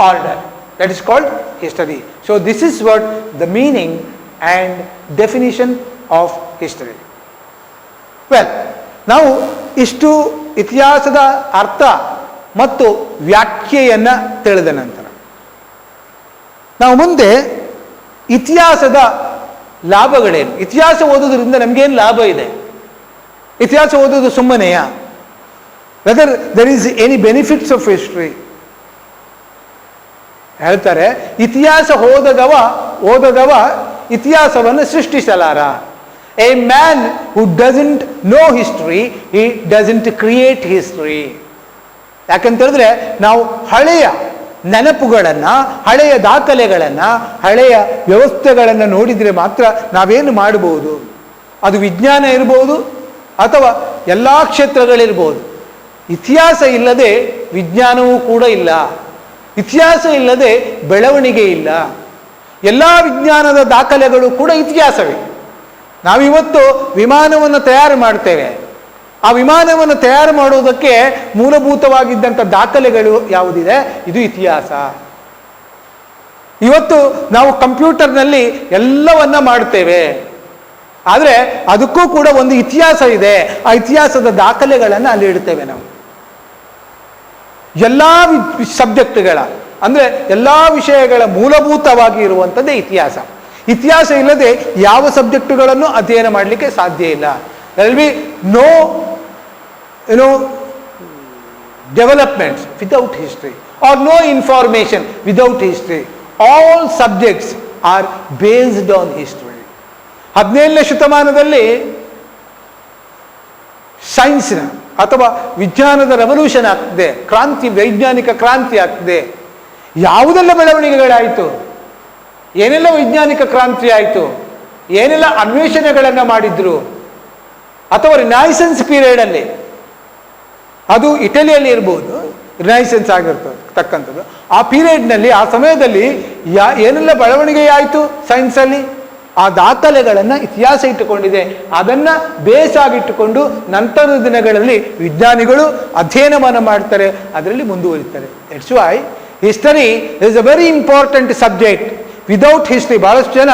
order. That is called history. So this is what the meaning and definition of history. Well, ನಾವು ಇಷ್ಟು ಇತಿಹಾಸದ ಅರ್ಥ ಮತ್ತು ವ್ಯಾಖ್ಯೆಯನ್ನು ತಿಳಿದ ನಂತರ ನಾವು ಮುಂದೆ ಇತಿಹಾಸದ ಲಾಭಗಳೇನು, ಇತಿಹಾಸ ಓದೋದ್ರಿಂದ ನಮಗೇನು ಲಾಭ ಇದೆ, ಇತಿಹಾಸ ಓದೋದು ಸುಮ್ಮನೆಯಾ, whether there is any benefits of history. ಹೇಳ್ತಾರೆ ಇತಿಹಾಸ ಓದದವ ಇತಿಹಾಸವನ್ನು ಸೃಷ್ಟಿಸಲಾರ. A man who doesn't know history, he doesn't create history. ಯಾಕಂತೇಳಿದ್ರೆ ನಾವು ಹಳೆಯ ನೆನಪುಗಳನ್ನು, ಹಳೆಯ ದಾಖಲೆಗಳನ್ನು, ಹಳೆಯ ವ್ಯವಸ್ಥೆಗಳನ್ನು ನೋಡಿದರೆ ಮಾತ್ರ ನಾವೇನು ಮಾಡಬಹುದು. ಅದು ವಿಜ್ಞಾನ ಇರ್ಬೋದು ಅಥವಾ ಎಲ್ಲ ಕ್ಷೇತ್ರಗಳಿರ್ಬೋದು. ಇತಿಹಾಸ ಇಲ್ಲದೆ ವಿಜ್ಞಾನವೂ ಕೂಡ ಇಲ್ಲ, ಇತಿಹಾಸ ಇಲ್ಲದೆ ಬೆಳವಣಿಗೆ ಇಲ್ಲ. ಎಲ್ಲ ವಿಜ್ಞಾನದ ದಾಖಲೆಗಳು ಕೂಡ ಇತಿಹಾಸವೇ. ನಾವಿವತ್ತು ವಿಮಾನವನ್ನು ತಯಾರು ಮಾಡ್ತೇವೆ, ಆ ವಿಮಾನವನ್ನು ತಯಾರು ಮಾಡುವುದಕ್ಕೆ ಮೂಲಭೂತವಾಗಿದ್ದಂಥ ದಾಖಲೆಗಳು ಯಾವುದಿದೆ, ಇದು ಇತಿಹಾಸ. ಇವತ್ತು ನಾವು ಕಂಪ್ಯೂಟರ್ನಲ್ಲಿ ಎಲ್ಲವನ್ನ ಮಾಡ್ತೇವೆ, ಆದರೆ ಅದಕ್ಕೂ ಕೂಡ ಒಂದು ಇತಿಹಾಸ ಇದೆ. ಆ ಇತಿಹಾಸದ ದಾಖಲೆಗಳನ್ನು ಅಲ್ಲಿ ಇಡ್ತೇವೆ ನಾವು. ಎಲ್ಲ ಸಬ್ಜೆಕ್ಟ್ಗಳ ಅಂದರೆ ಎಲ್ಲ ವಿಷಯಗಳ ಮೂಲಭೂತವಾಗಿ ಇರುವಂಥದ್ದೇ ಇತಿಹಾಸ. ಇತಿಹಾಸ ಇಲ್ಲದೆ ಯಾವ ಸಬ್ಜೆಕ್ಟುಗಳನ್ನು ಅಧ್ಯಯನ ಮಾಡಲಿಕ್ಕೆ ಸಾಧ್ಯ ಇಲ್ಲ. there will be no developments without history or no information without history. All subjects are based on history. 17ನೇ ಶತಮಾನದಲ್ಲಿ ಸೈನ್ಸ್ನ ಅಥವಾ ವಿಜ್ಞಾನದ ರೆವಲ್ಯೂಷನ್ ಆಗ್ತದೆ, ವೈಜ್ಞಾನಿಕ ಕ್ರಾಂತಿ ಆಗ್ತದೆ. ಯಾವುದೆಲ್ಲ ಬೆಳವಣಿಗೆಗಳಾಯಿತು, ಏನೆಲ್ಲ ವೈಜ್ಞಾನಿಕ ಕ್ರಾಂತಿ ಆಯಿತು, ಏನೆಲ್ಲ ಅನ್ವೇಷಣೆಗಳನ್ನು ಮಾಡಿದ್ರು. ಅಥವಾ ರಿನೈಸೆನ್ಸ್ ಪೀರಿಯಡಲ್ಲಿ, ಅದು ಇಟಲಿಯಲ್ಲಿ ಇರ್ಬೋದು, ರಿನೈಸೆನ್ಸ್ ಆಗಿರ್ತಕ್ಕಂಥದ್ದು. ಆ ಪೀರಿಯಡ್ನಲ್ಲಿ, ಆ ಸಮಯದಲ್ಲಿ ಏನೆಲ್ಲ ಬೆಳವಣಿಗೆ ಆಯಿತು ಸೈನ್ಸಲ್ಲಿ, ಆ ದಾಖಲೆಗಳನ್ನು ಇತಿಹಾಸ ಇಟ್ಟುಕೊಂಡಿದೆ. ಅದನ್ನು ಬೇಸಾಗಿಟ್ಟುಕೊಂಡು ನಂತರದ ದಿನಗಳಲ್ಲಿ ವಿಜ್ಞಾನಿಗಳು ಅಧ್ಯಯನವನ್ನು ಮಾಡ್ತಾರೆ, ಅದರಲ್ಲಿ ಮುಂದುವರಿತಾರೆ. That's why history is a very important subject. Without history ಬಹಳಷ್ಟು ಜನ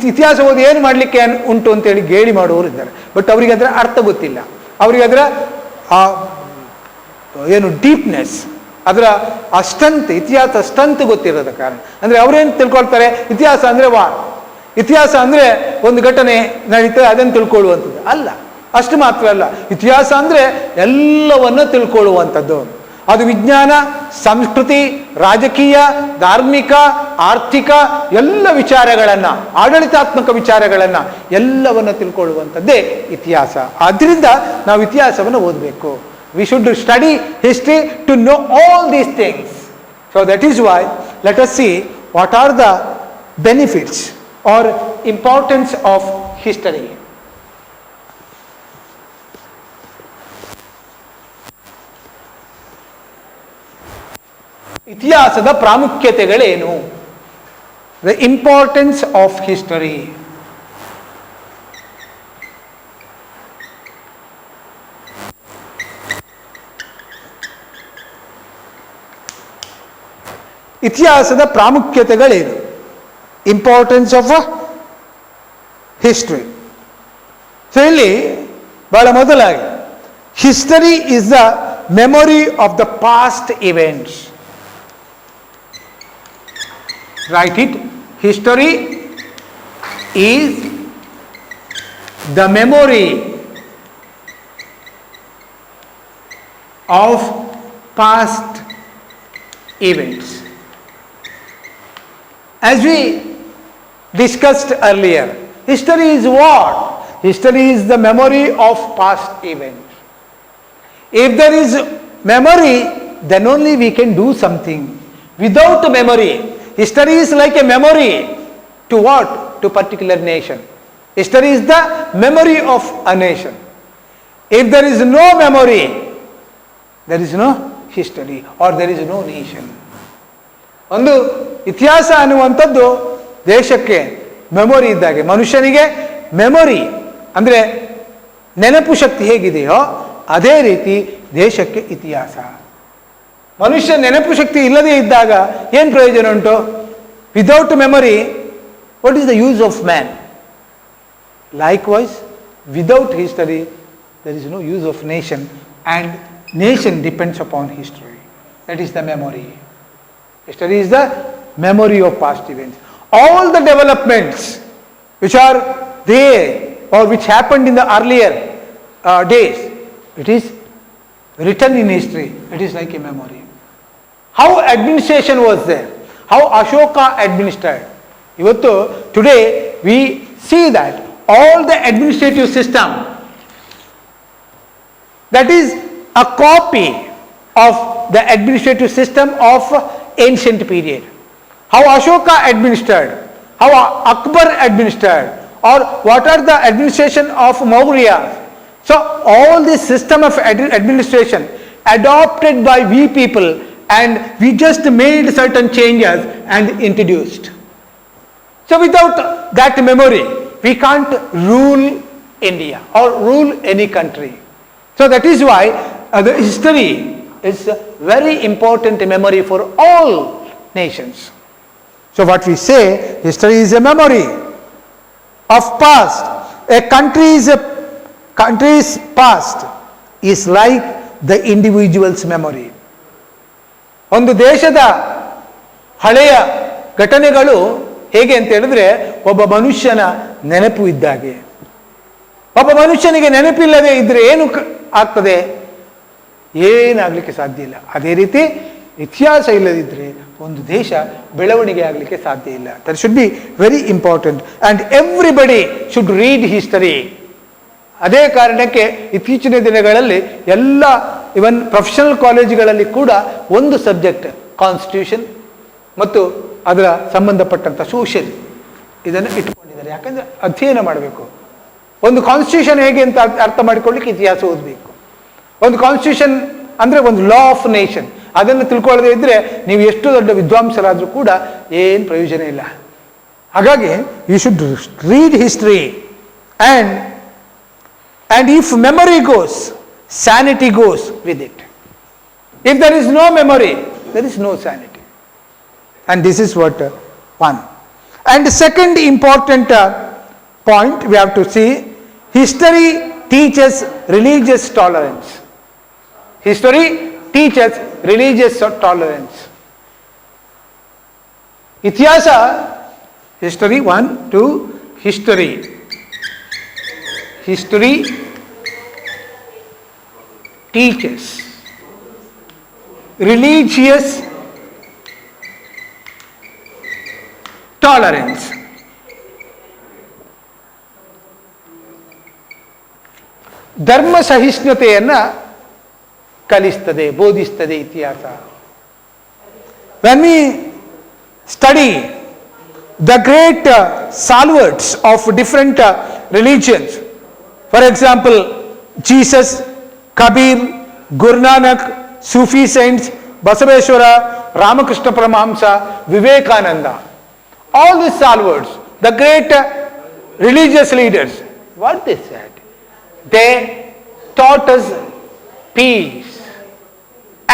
ಇತಿಹಾಸ ಓದಿ ಏನು ಮಾಡಲಿಕ್ಕೆ ಉಂಟು ಅಂತೇಳಿ ಗೇಲಿ ಮಾಡುವವರು ಇದ್ದಾರೆ. ಬಟ್ ಅವರಿಗೆ ಅದರ ಅರ್ಥ ಗೊತ್ತಿಲ್ಲ, ಅವರಿಗೆ ಅದರ ಏನು ಡೀಪ್ನೆಸ್, ಅದರ ಸ್ಟ್ರೆಂತ್, ಇತಿಹಾಸ ಸ್ಟ್ರೆಂತ್ ಗೊತ್ತಿರೋದ ಕಾರಣ. ಅಂದರೆ ಅವರೇನು ತಿಳ್ಕೊಳ್ತಾರೆ, ಇತಿಹಾಸ ಅಂದರೆ ಇತಿಹಾಸ ಅಂದರೆ ಒಂದು ಘಟನೆ ನಡೀತದೆ ಅದನ್ನು ತಿಳ್ಕೊಳ್ಳುವಂಥದ್ದು ಅಲ್ಲ. ಅಷ್ಟು ಮಾತ್ರ ಅಲ್ಲ, ಇತಿಹಾಸ ಅಂದರೆ ಎಲ್ಲವನ್ನ ತಿಳ್ಕೊಳ್ಳುವಂಥದ್ದು. ಅದು ವಿಜ್ಞಾನ, ಸಂಸ್ಕೃತಿ, ರಾಜಕೀಯ, ಧಾರ್ಮಿಕ, ಆರ್ಥಿಕ ಎಲ್ಲ ವಿಚಾರಗಳನ್ನು, ಆಡಳಿತಾತ್ಮಕ ವಿಚಾರಗಳನ್ನು ಎಲ್ಲವನ್ನು ತಿಳ್ಕೊಳ್ಳುವಂಥದ್ದೇ ಇತಿಹಾಸ. ಆದ್ದರಿಂದ ನಾವು ಇತಿಹಾಸವನ್ನು ಓದಬೇಕು. We should study history to know all these things. So that is why let us see what are the benefits or importance of history. ಇತಿಹಾಸದ ಪ್ರಾಮುಖ್ಯತೆಗಳೇನು? The importance of history. ಇತಿಹಾಸದ ಪ್ರಾಮುಖ್ಯತೆಗಳೇನು? Importance of history. ಸೊ ಇಲ್ಲಿ ಬಹಳ ಮೊದಲಾಗಿ history is the memory of the past events. Right it. History is the memory of past events. As we discussed earlier, history is what? History is the memory of past events. If there is memory, then only we can do something. Without memory, history is like a memory to what? To particular nation. History is the memory of a nation. If there is no memory, there is no history or there is no nation. ಒಂದು ಇತಿಹಾಸ ಅನ್ನುವಂಥದ್ದು ದೇಶಕ್ಕೆ memory ಇದ್ದಾಗೆ. ಮನುಷ್ಯನಿಗೆ memory ಅಂದರೆ ನೆನಪು ಶಕ್ತಿ ಹೇಗಿದೆಯೋ ಅದೇ ರೀತಿ ದೇಶಕ್ಕೆ ಇತಿಹಾಸ. ಮನುಷ್ಯ ನೆನಪು ಶಕ್ತಿ ಇಲ್ಲದೇ ಇದ್ದಾಗ ಏನು ಪ್ರಯೋಜನ ಉಂಟು? Without memory what is the use of man? Likewise without history there is no use of nation, and nation depends upon history. That is the memory. History is the memory of past events. All the developments which are there or which happened in the earlier days, it is written in history. It is like a memory. How administration was there, how Ashoka administered. Ivattu today we see that all the administrative system, that is a copy of the administrative system of ancient period. How Ashoka administered, how Akbar administered, or what are the administration of Maurya. So all this system of administration adopted by we people, and we just made certain changes and introduced. So without that memory we can't rule India or rule any country. So that is why the history is a very important memory for all nations. So what we say, history is a memory of past. A country's past is like the individual's memory. ಒಂದು ದೇಶದ ಹಳೆಯ ಘಟನೆಗಳು ಹೇಗೆ ಅಂತ ಹೇಳಿದ್ರೆ ಒಬ್ಬ ಮನುಷ್ಯನ ನೆನಪು ಇದ್ದಾಗೆ. ಒಬ್ಬ ಮನುಷ್ಯನಿಗೆ ನೆನಪಿಲ್ಲದೆ ಇದ್ರೆ ಏನು ಆಗ್ತದೆ? ಏನಾಗಲಿಕ್ಕೆ ಸಾಧ್ಯ ಇಲ್ಲ. ಅದೇ ರೀತಿ ಇತಿಹಾಸ ಇಲ್ಲದಿದ್ದರೆ ಒಂದು ದೇಶ ಬೆಳವಣಿಗೆ ಆಗಲಿಕ್ಕೆ ಸಾಧ್ಯ ಇಲ್ಲ. That should be very important and everybody should read history. ಅದೇ ಕಾರಣಕ್ಕೆ ಇತ್ತೀಚಿನ ದಿನಗಳಲ್ಲಿ ಎಲ್ಲ ಇವನ್ ಪ್ರೊಫೆಷನಲ್ ಕಾಲೇಜುಗಳಲ್ಲಿ ಕೂಡ ಒಂದು ಸಬ್ಜೆಕ್ಟ್ ಕಾನ್ಸ್ಟಿಟ್ಯೂಷನ್ ಮತ್ತು ಅದರ ಸಂಬಂಧಪಟ್ಟಂಥ ಸೋಷಿಯಲ್ ಇದನ್ನು ಇಟ್ಕೊಂಡಿದ್ದಾರೆ. ಯಾಕಂದರೆ ಅಧ್ಯಯನ ಮಾಡಬೇಕು. ಒಂದು ಕಾನ್ಸ್ಟಿಟ್ಯೂಷನ್ ಹೇಗೆ ಅಂತ ಅರ್ಥ ಮಾಡಿಕೊಳ್ಳಿಕ್ಕೆ ಇತಿಹಾಸ ಓದಬೇಕು. ಒಂದು ಕಾನ್ಸ್ಟಿಟ್ಯೂಷನ್ ಅಂದರೆ ಒಂದು ಲಾ ಆಫ್ ನೇಷನ್, ಅದನ್ನು ತಿಳ್ಕೊಳ್ಳದೇ ಇದ್ದರೆ ನೀವು ಎಷ್ಟು ದೊಡ್ಡ ವಿದ್ವಾಂಸರಾದರೂ ಕೂಡ ಏನು ಪ್ರಯೋಜನ ಇಲ್ಲ. ಹಾಗಾಗಿ you should read history, and if memory goes, sanity goes with it. If there is no memory, there is no sanity. And this is what one. And the second important point we have to see, history teaches religious tolerance. History teaches religious tolerance. Ityasa, history, 1, 2, history. History teaches religious tolerance. ಧರ್ಮ ಸಹಿಷ್ಣುತೆಯನ್ನು ಕಲಿಸ್ತದೆ, ಬೋಧಿಸ್ತದೆ ಇತಿಹಾಸ. When we study the great stalwarts of different religions, for example Jesus, Kabir, Guru Nanak, Sufi saints, Basaveshwara, Ramakrishna Paramahamsa, Vivekananda, all these stalwarts, the great religious leaders, what they said, they taught us peace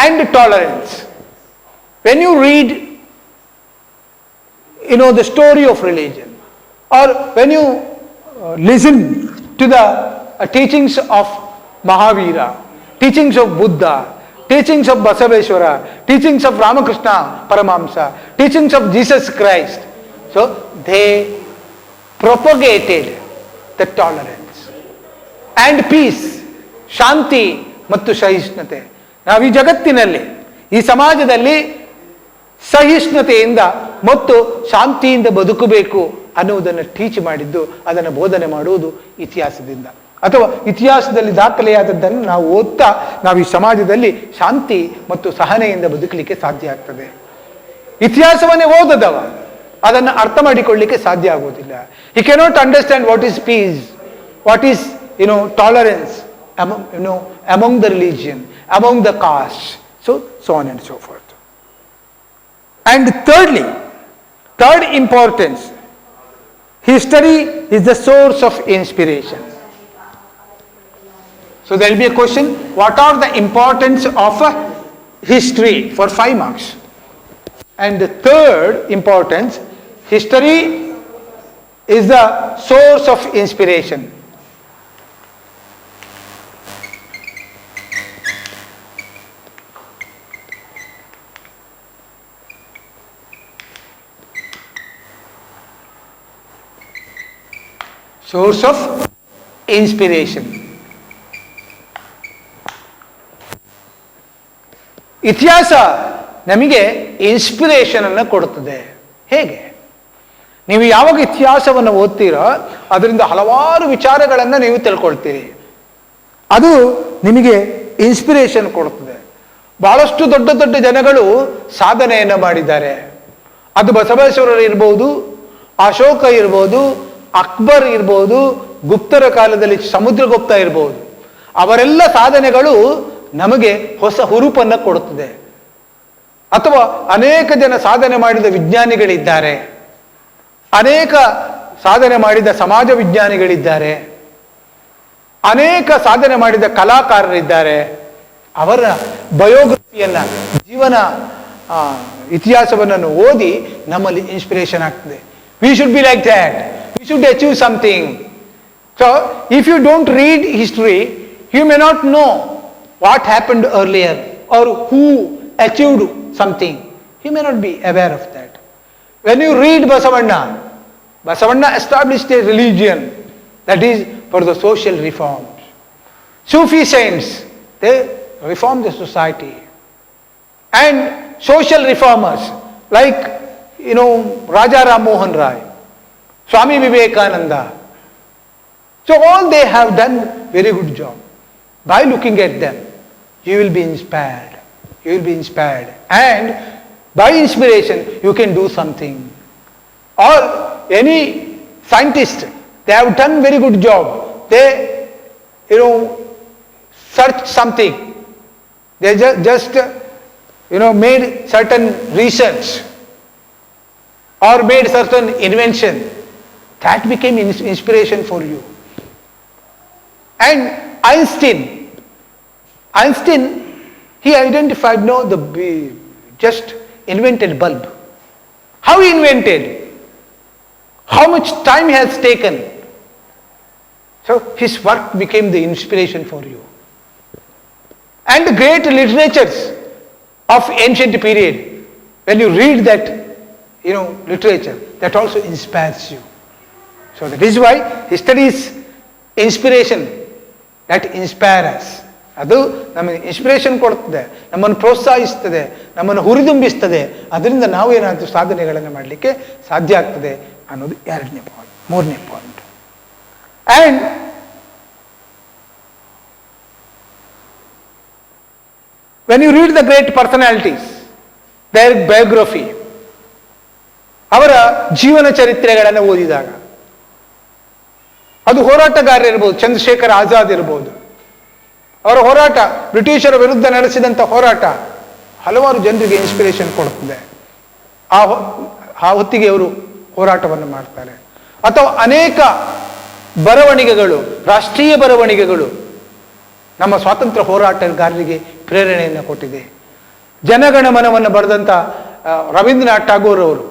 and tolerance. When you read the story of religion, or when you listen to the teachings of Mahavira, teachings of Buddha, teachings of Basaveshwara, teachings of Ramakrishna Paramahamsa, teachings of Jesus Christ, so they propagated the tolerance and peace, ಶಾಂತಿ ಮತ್ತು ಸಹಿಷ್ಣುತೆ. ನಾವು ಈ ಜಗತ್ತಿನಲ್ಲಿ, ಈ ಸಮಾಜದಲ್ಲಿ ಸಹಿಷ್ಣುತೆಯಿಂದ ಮತ್ತು ಶಾಂತಿಯಿಂದ ಬದುಕಬೇಕು ಅನ್ನುವುದನ್ನು ಟೀಚ್ ಮಾಡಿದ್ದು, ಅದನ್ನು ಬೋಧನೆ ಮಾಡುವುದು ಇತಿಹಾಸದಿಂದ, ಅಥವಾ ಇತಿಹಾಸದಲ್ಲಿ ದಾಖಲೆಯಾದದ್ದನ್ನು ನಾವು ಓದ್ತಾ ನಾವು ಈ ಸಮಾಜದಲ್ಲಿ ಶಾಂತಿ ಮತ್ತು ಸಹನೆಯಿಂದ ಬದುಕಲಿಕ್ಕೆ ಸಾಧ್ಯ ಆಗ್ತದೆ. ಇತಿಹಾಸವನ್ನೇ ಓದದವ ಅದನ್ನು ಅರ್ಥ ಮಾಡಿಕೊಳ್ಳಲಿಕ್ಕೆ ಸಾಧ್ಯ ಆಗುವುದಿಲ್ಲ. He cannot understand what is peace, what is tolerance, among the religion, among the caste, so on and so forth. And thirdly, third importance, history is the source of inspiration. So there will be a question, what are the importance of history for 5 marks? And the third importance, history is the source of inspiration. Source of inspiration. ಇತಿಹಾಸ ನಮಗೆ inspiration ಅನ್ನು ಕೊಡುತ್ತದೆ. ಹೇಗೆ? ನೀವು ಯಾವಾಗ ಇತಿಹಾಸವನ್ನು ಓದ್ತೀರೋ ಅದರಿಂದ ಹಲವಾರು ವಿಚಾರಗಳನ್ನು ನೀವು ತಿಳ್ಕೊಳ್ತೀರಿ. ಅದು ನಿಮಗೆ ಇನ್ಸ್ಪಿರೇಷನ್ ಕೊಡುತ್ತದೆ. ಬಹಳಷ್ಟು ದೊಡ್ಡ ದೊಡ್ಡ ಜನಗಳು ಸಾಧನೆಯನ್ನು ಮಾಡಿದ್ದಾರೆ. ಅದು ಬಸವೇಶ್ವರರು ಇರ್ಬೋದು, ಅಶೋಕ ಇರ್ಬೋದು, ಅಕ್ಬರ್ ಇರ್ಬೋದು, ಗುಪ್ತರ ಕಾಲದಲ್ಲಿ ಸಮುದ್ರಗುಪ್ತ ಇರ್ಬೋದು. ಅವರೆಲ್ಲ ಸಾಧನೆಗಳು ನಮಗೆ ಹೊಸ ಹುರುಪನ್ನು ಕೊಡುತ್ತದೆ. ಅಥವಾ ಅನೇಕ ಜನ ಸಾಧನೆ ಮಾಡಿದ ವಿಜ್ಞಾನಿಗಳಿದ್ದಾರೆ, ಅನೇಕ ಸಾಧನೆ ಮಾಡಿದ ಸಮಾಜ ವಿಜ್ಞಾನಿಗಳಿದ್ದಾರೆ, ಅನೇಕ ಸಾಧನೆ ಮಾಡಿದ ಕಲಾಕಾರರಿದ್ದಾರೆ. ಅವರ ಬಯೋಗ್ರಫಿಯನ್ನು, ಜೀವನ ಇತಿಹಾಸವನ್ನು ಓದಿ ನಮ್ಮಲ್ಲಿ ಇನ್ಸ್ಪಿರೇಷನ್ ಆಗ್ತದೆ. We should be like that. We should achieve something. So, if you don't read history, you may not know what happened earlier or who achieved something. You may not be aware of that. When you read Basavanna established a religion that is for the social reforms. Sufi saints, they reformed the society. And social reformers like, Raja Ram Mohan Rai, Swami Vivekananda. So all they have done very good job. By looking at them, you will be inspired. You will be inspired. And by inspiration, you can do something. Or any scientist, they have done very good job. They, searched something. They just made certain research or made certain invention. That became inspiration for you. And Einstein, he identified, just invented bulb. How he invented? How much time he has taken? So his work became the inspiration for you. And the great literatures of ancient period, when you read that, literature, that also inspires you. So that is why history is inspiration that inspires us. ಅದು ನಮಗೆ inspiration ಕೊಡ್ತದೆ, ನಮ್ಮನ್ನು ಪ್ರೋತ್ಸಾಹಿಸ್ತದೆ, ನಮ್ಮನ್ನು ಹುರಿದುಂಬಿಸ್ತದೆ. ಅದರಿಂದ ನಾವು ಏನಾದರೂ ಸಾಧನೆಗಳನ್ನು ಮಾಡಲಿಕ್ಕೆ ಸಾಧ್ಯ ಆಗ್ತದೆ ಅನ್ನೋದು 2ನೇ ಪಾಯಿಂಟ್. 3ನೇ point. And when you read the great personalities, their biography, ಅವರ ಜೀವನ ಚರಿತ್ರೆಗಳನ್ನು ಓದಿದಾಗ, ಅದು ಹೋರಾಟಗಾರರಿರ್ಬೋದು, ಚಂದ್ರಶೇಖರ್ ಆಜಾದ್ ಇರ್ಬೋದು, ಅವರ ಹೋರಾಟ, ಬ್ರಿಟಿಷರ ವಿರುದ್ಧ ನಡೆಸಿದಂಥ ಹೋರಾಟ ಹಲವಾರು ಜನರಿಗೆ ಇನ್ಸ್ಪಿರೇಷನ್ ಕೊಡುತ್ತದೆ. ಆ ಹೊತ್ತಿಗೆ ಅವರು ಹೋರಾಟವನ್ನು ಮಾಡ್ತಾರೆ. ಅಥವಾ ಅನೇಕ ಬರವಣಿಗೆಗಳು, ರಾಷ್ಟ್ರೀಯ ಬರವಣಿಗೆಗಳು ನಮ್ಮ ಸ್ವಾತಂತ್ರ್ಯ ಹೋರಾಟಗಾರರಿಗೆ ಪ್ರೇರಣೆಯನ್ನು ಕೊಟ್ಟಿದೆ. ಜನಗಣಮನವನ್ನು ಬರೆದಂಥ ರವೀಂದ್ರನಾಥ್ ಠಾಗೂರ್ ಅವರು,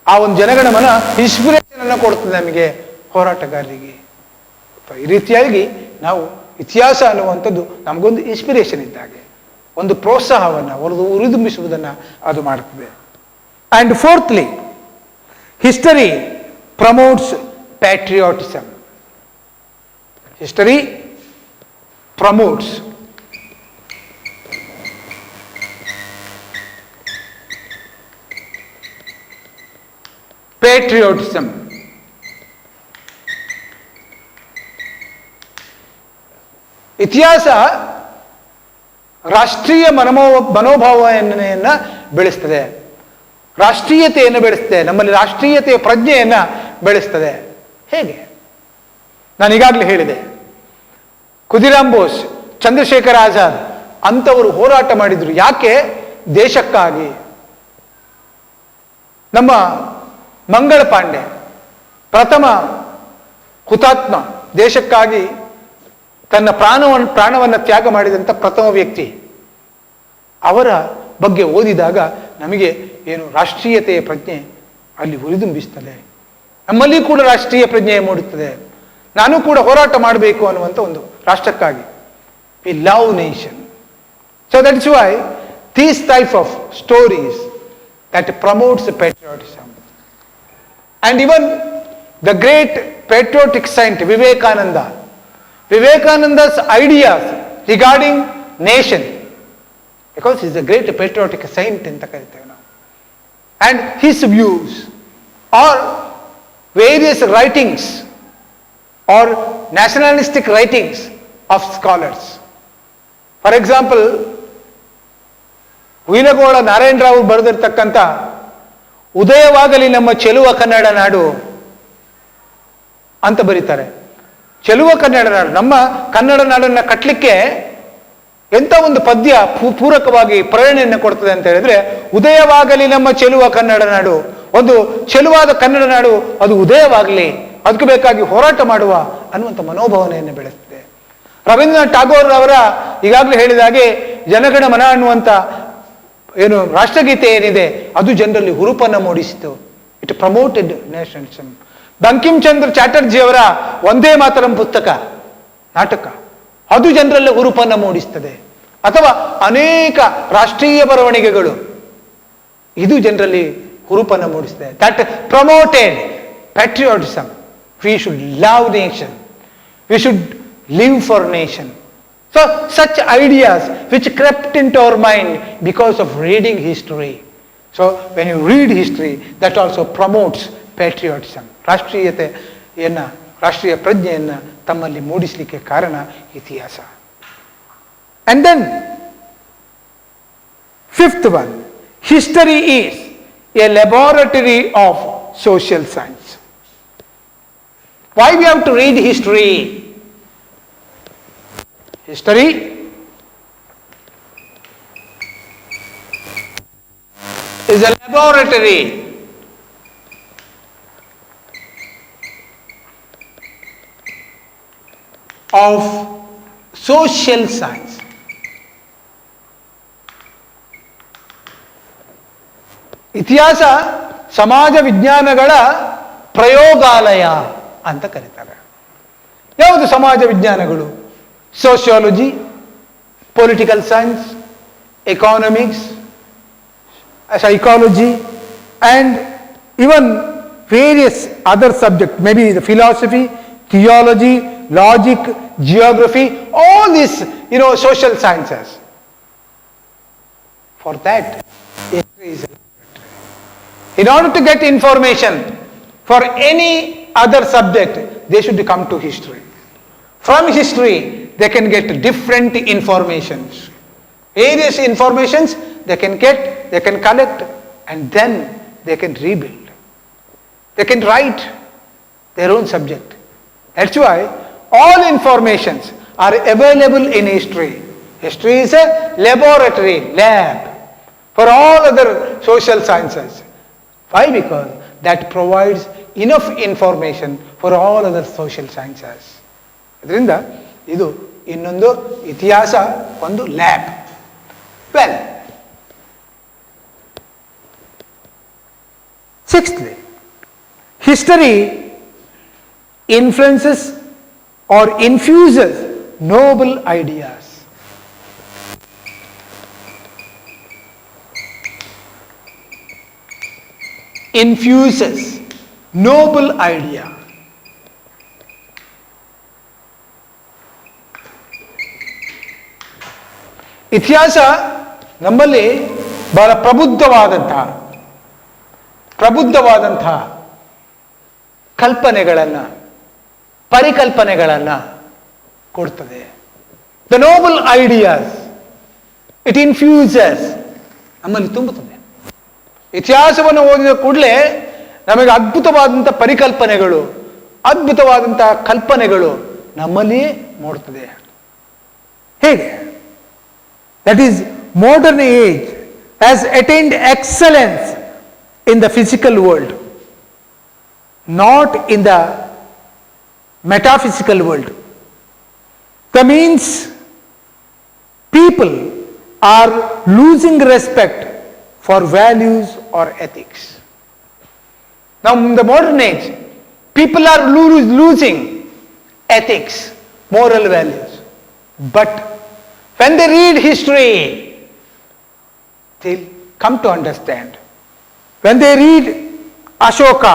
ಆ ಒಂದು ಜನಗಣಮನ ಇನ್ಸ್ಪಿರೇಷನ್ ಅನ್ನು ಕೊಡ್ತದೆ ನಮಗೆ, ಹೋರಾಟಗಾರರಿಗೆ. ಈ ರೀತಿಯಾಗಿ ನಾವು ಇತಿಹಾಸ ಅನ್ನುವಂಥದ್ದು ನಮಗೊಂದು ಇನ್ಸ್ಪಿರೇಷನ್ ಇದ್ದಾಗೆ, ಒಂದು ಪ್ರೋತ್ಸಾಹವನ್ನು ಉರಿದುಂಬಿಸುವುದನ್ನು ಅದು ಮಾಡುತ್ತದೆ. And fourthly, history promotes patriotism. History promotes patriotism. ಇತಿಹಾಸ ರಾಷ್ಟ್ರೀಯ ಮನೋಭಾವನೆಯನ್ನು ಬೆಳೆಸ್ತದೆ, ರಾಷ್ಟ್ರೀಯತೆಯನ್ನು ಬೆಳೆಸ್ತದೆ, ನಮ್ಮಲ್ಲಿ ರಾಷ್ಟ್ರೀಯತೆಯ ಪ್ರಜ್ಞೆಯನ್ನು ಬೆಳೆಸ್ತದೆ. ಹೇಗೆ? ನಾನು ಈಗಾಗಲೇ ಹೇಳಿದೆ, ಖುದಿರಾಮ್ ಬೋಸ್, ಚಂದ್ರಶೇಖರ್ ಆಜಾದ್ ಅಂಥವರು ಹೋರಾಟ ಮಾಡಿದ್ರು. ಯಾಕೆ? ದೇಶಕ್ಕಾಗಿ. ನಮ್ಮ ಮಂಗಳ ಪಾಂಡೆ ಪ್ರಥಮ ಹುತಾತ್ಮ, ದೇಶಕ್ಕಾಗಿ ತನ್ನ ಪ್ರಾಣವನ್ನು ತ್ಯಾಗ ಮಾಡಿದಂಥ ಪ್ರಥಮ ವ್ಯಕ್ತಿ. ಅವರ ಬಗ್ಗೆ ಓದಿದಾಗ ನಮಗೆ ಏನು ರಾಷ್ಟ್ರೀಯತೆಯ ಪ್ರಜ್ಞೆ ಅಲ್ಲಿ ಉರಿದುಂಬಿಸ್ತದೆ. ನಮ್ಮಲ್ಲಿ ಕೂಡ ರಾಷ್ಟ್ರೀಯ ಪ್ರಜ್ಞೆ ಮೂಡುತ್ತದೆ. ನಾನು ಕೂಡ ಹೋರಾಟ ಮಾಡಬೇಕು ಅನ್ನುವಂಥ ಒಂದು ರಾಷ್ಟ್ರಕ್ಕಾಗಿ. We love nation. So that is why these type of stories that promotes patriotism. And even the great patriotic saint Vivekananda's ideas regarding nation, because he is a great patriotic saint anta kariteve ನಾವು, and his views or various writings or nationalistic writings of scholars. For example, Huilgol Narayanrao ಬರೆದಿರ್ತಕ್ಕಂಥ ಉದಯವಾಗಲಿ ನಮ್ಮ ಚೆಲುವ ಕನ್ನಡ ನಾಡು ಅಂತ ಬರೀತಾರೆ. ಚೆಲುವ ಕನ್ನಡ ನಾಡು, ನಮ್ಮ ಕನ್ನಡ ನಾಡನ್ನು ಕಟ್ಟಲಿಕ್ಕೆ ಎಂಥ ಒಂದು ಪದ್ಯ ಪೂರಕವಾಗಿ ಪ್ರೇರಣೆಯನ್ನು ಕೊಡ್ತದೆ ಅಂತ ಹೇಳಿದ್ರೆ, ಉದಯವಾಗಲಿ ನಮ್ಮ ಚೆಲುವ ಕನ್ನಡ ನಾಡು, ಒಂದು ಚೆಲುವಾದ ಕನ್ನಡ ನಾಡು ಅದು ಉದಯವಾಗಲಿ, ಅದಕ್ಕೆ ಬೇಕಾಗಿ ಹೋರಾಟ ಮಾಡುವ ಅನ್ನುವಂಥ ಮನೋಭಾವನೆಯನ್ನು ಬೆಳೆಸ್ತದೆ. ರವೀಂದ್ರನಾಥ್ ಟಾಗೋರ್ ಅವರ ಈಗಾಗಲೇ ಹೇಳಿದ ಹಾಗೆ ಜನಗಣ ಮನ ಅನ್ನುವಂಥ ಏನು ರಾಷ್ಟ್ರಗೀತೆ ಏನಿದೆ ಅದು ಜನರಲ್ಲಿ ಹುರುಪನ್ನು ಮೂಡಿಸಿತು. It promoted nationalism. Bankim Chandra Chatterjee ಅವರ ಒಂದೇ ಮಾತರಂ ಪುಸ್ತಕ, ನಾಟಕ, ಅದು ಜನರಲ್ಲಿ ಹುರುಪನ್ನು ಮೂಡಿಸ್ತದೆ. ಅಥವಾ ಅನೇಕ ರಾಷ್ಟ್ರೀಯ ಬರವಣಿಗೆಗಳು ಇದು ಜನರಲ್ಲಿ ಹುರುಪನ್ನು ಮೂಡಿಸ್ತದೆ. That promoted patriotism. We should love nation, we should live for nation. So such ideas which crept into our mind because of reading history. So when you read history, that also promotes patriotism. ರಾಷ್ಟ್ರೀಯತೆಯನ್ನು, ರಾಷ್ಟ್ರೀಯ ಪ್ರಜ್ಞೆಯನ್ನು ತಮ್ಮಲ್ಲಿ ಮೂಡಿಸಲಿಕ್ಕೆ ಕಾರಣ ಇತಿಹಾಸ. And then fifth one, history is a laboratory of social science. Why we have to read history? History is a laboratory of social science. ಇತಿಹಾಸ ಸಮಾಜ ವಿಜ್ಞಾನಗಳ ಪ್ರಯೋಗಾಲಯ ಅಂತ ಕರೀತಾರೆ. ಯಾವುದು ಸಮಾಜ ವಿಜ್ಞಾನಗಳು? Sociology, political science, economics, psychology, and even various other subjects, maybe the philosophy, theology, logic, geography, all these, social sciences. For that, history is a laboratory. In order to get information for any other subject, they should come to history. From history, they can get different informations. Various informations they can get, they can collect, and then they can rebuild. They can write their own subject. That's why all informations are available in history. History is a laboratory, lab, for all other social sciences. Why? Because that provides enough information for all other social sciences. ಅದರಿಂದ ಇದು ಇನ್ನೊಂದು ಇತಿಹಾಸ, ಒಂದು lab. Well, sixthly, history influences or infuses noble ideas. Infuses noble idea. ಇತಿಹಾಸ ನಮ್ಮಲ್ಲಿ ಬಹಳ ಪ್ರಬುದ್ಧವಾದಂತಹ ಕಲ್ಪನೆಗಳನ್ನು, ಪರಿಕಲ್ಪನೆಗಳನ್ನು ಕೊಡ್ತದೆ. ದ ನೋಬಲ್ ಐಡಿಯಾಸ್ ಇಟ್ ಇನ್ಫ್ಯೂಸಸ್ ನಮ್ಮಲ್ಲಿ ತುಂಬುತ್ತದೆ. ಇತಿಹಾಸವನ್ನು ಓದಿದ ಕೂಡಲೇ ನಮಗೆ ಅದ್ಭುತವಾದಂಥ ಪರಿಕಲ್ಪನೆಗಳು, ಅದ್ಭುತವಾದಂತಹ ಕಲ್ಪನೆಗಳು ನಮ್ಮಲ್ಲಿಯೇ ಮೂಡುತ್ತದೆ. ಹೇಗೆ? That is, modern age has attained excellence in the physical world, not in the metaphysical world. That means people are losing respect for values or ethics. Now in the modern age, people are losing ethics, moral values. But when they read history, they'll come to understand. When they read Ashoka,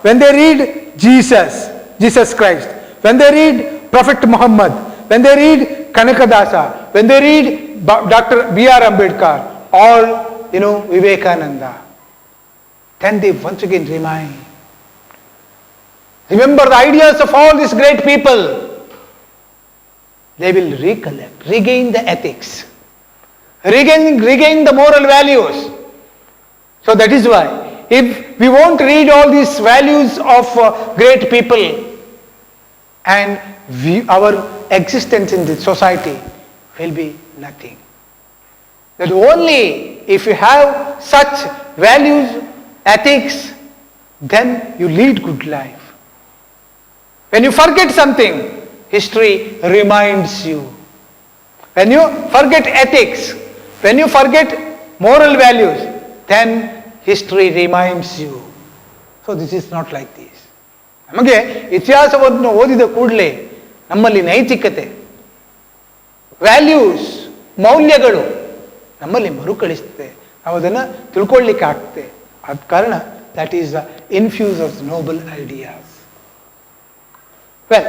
when they read Jesus Christ, when they read Prophet Muhammad, when they read Kanakadasa, when they read Dr. B.R. Ambedkar, all, Vivekananda, then they once again remember the ideas of all these great people. They will recollect, regain the ethics, regain the moral values. So that is why, if we won't read all these values of great people, and our existence in the society will be nothing. That only if you have such values, ethics, then you lead good life. When you forget something, history reminds you. When you forget ethics, when you forget moral values, then history reminds you. So this is not like this. ನಮಗೆ ಇತಿಹಾಸವನ್ನು ಓದಿದ ಕೂಡಲೇ ನಮ್ಮಲ್ಲಿ ನೈತಿಕತೆ, values, ಮೌಲ್ಯಗಳು ನಮ್ಮಲ್ಲಿ ಮರುಕಳಿಸುತ್ತೆ. ನಾವು ಅದನ್ನು ತಿಳ್ಕೊಳ್ಳಿಕ್ಕೆ ಆಗ್ತದೆ. ಆದ ಕಾರಣ that is the infuse of noble ideas. Well,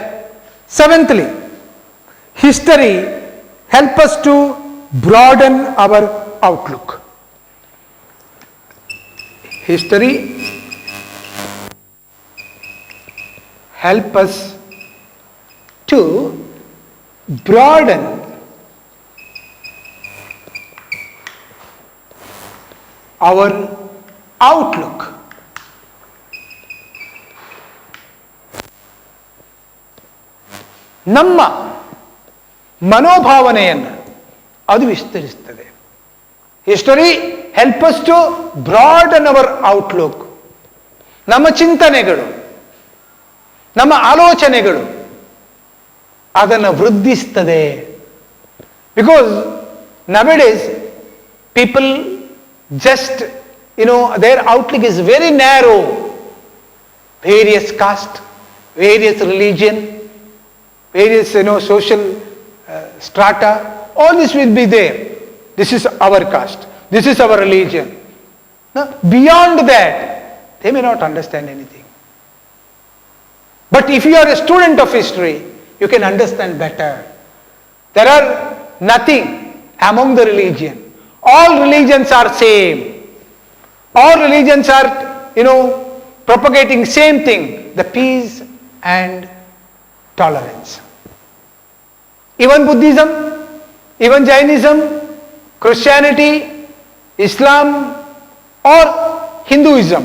seventhly, history help us to broaden our outlook. History help us to broaden our outlook. ನಮ್ಮ ಮನೋಭಾವನೆಯನ್ನು ಅದು ವಿಸ್ತರಿಸುತ್ತದೆ. History help us to broaden our outlook. ನಮ್ಮ ಚಿಂತನೆಗಳು, ನಮ್ಮ ಆಲೋಚನೆಗಳು ಅದನ್ನು ವೃದ್ಧಿಸ್ತದೆ. Because nowadays people just, their outlook is very narrow. Various caste, various religion, various social strata, all this will be there. This is our caste, this is our religion. Now, beyond that, they may not understand anything. But if you are a student of history, you can understand better. There are nothing among the religion. All religions are same. All religions are, propagating same thing, the peace and tolerance. Even Buddhism, even Jainism, Christianity, Islam or Hinduism,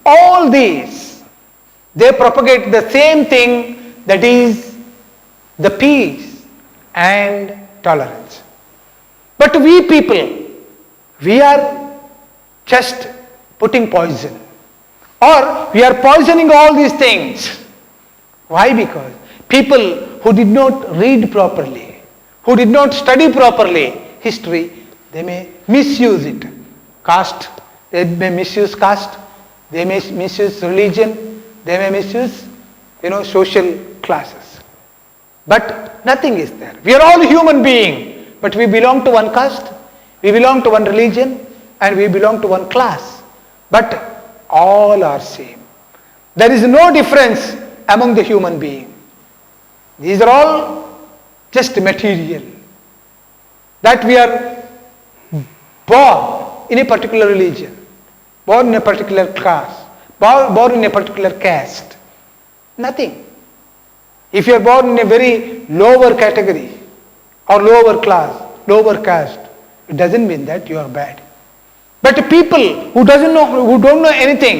all these, they propagate the same thing, that is the peace and tolerance. But we people, we are just putting poison, or we are poisoning all these things. Why? Because people who did not read properly, who did not study properly history, they may misuse it. Caste, they may misuse caste, they may misuse religion, they may misuse, social classes. But nothing is there. We are all human beings, but we belong to one caste, we belong to one religion, and we belong to one class. But all are same. There is no difference among the human beings. These are all just material. That we are born in a particular religion, born in a particular class, born in a particular caste. Nothing. If you are born in a very lower category or lower class, lower caste, it doesn't mean that you are bad. But people who don't know anything,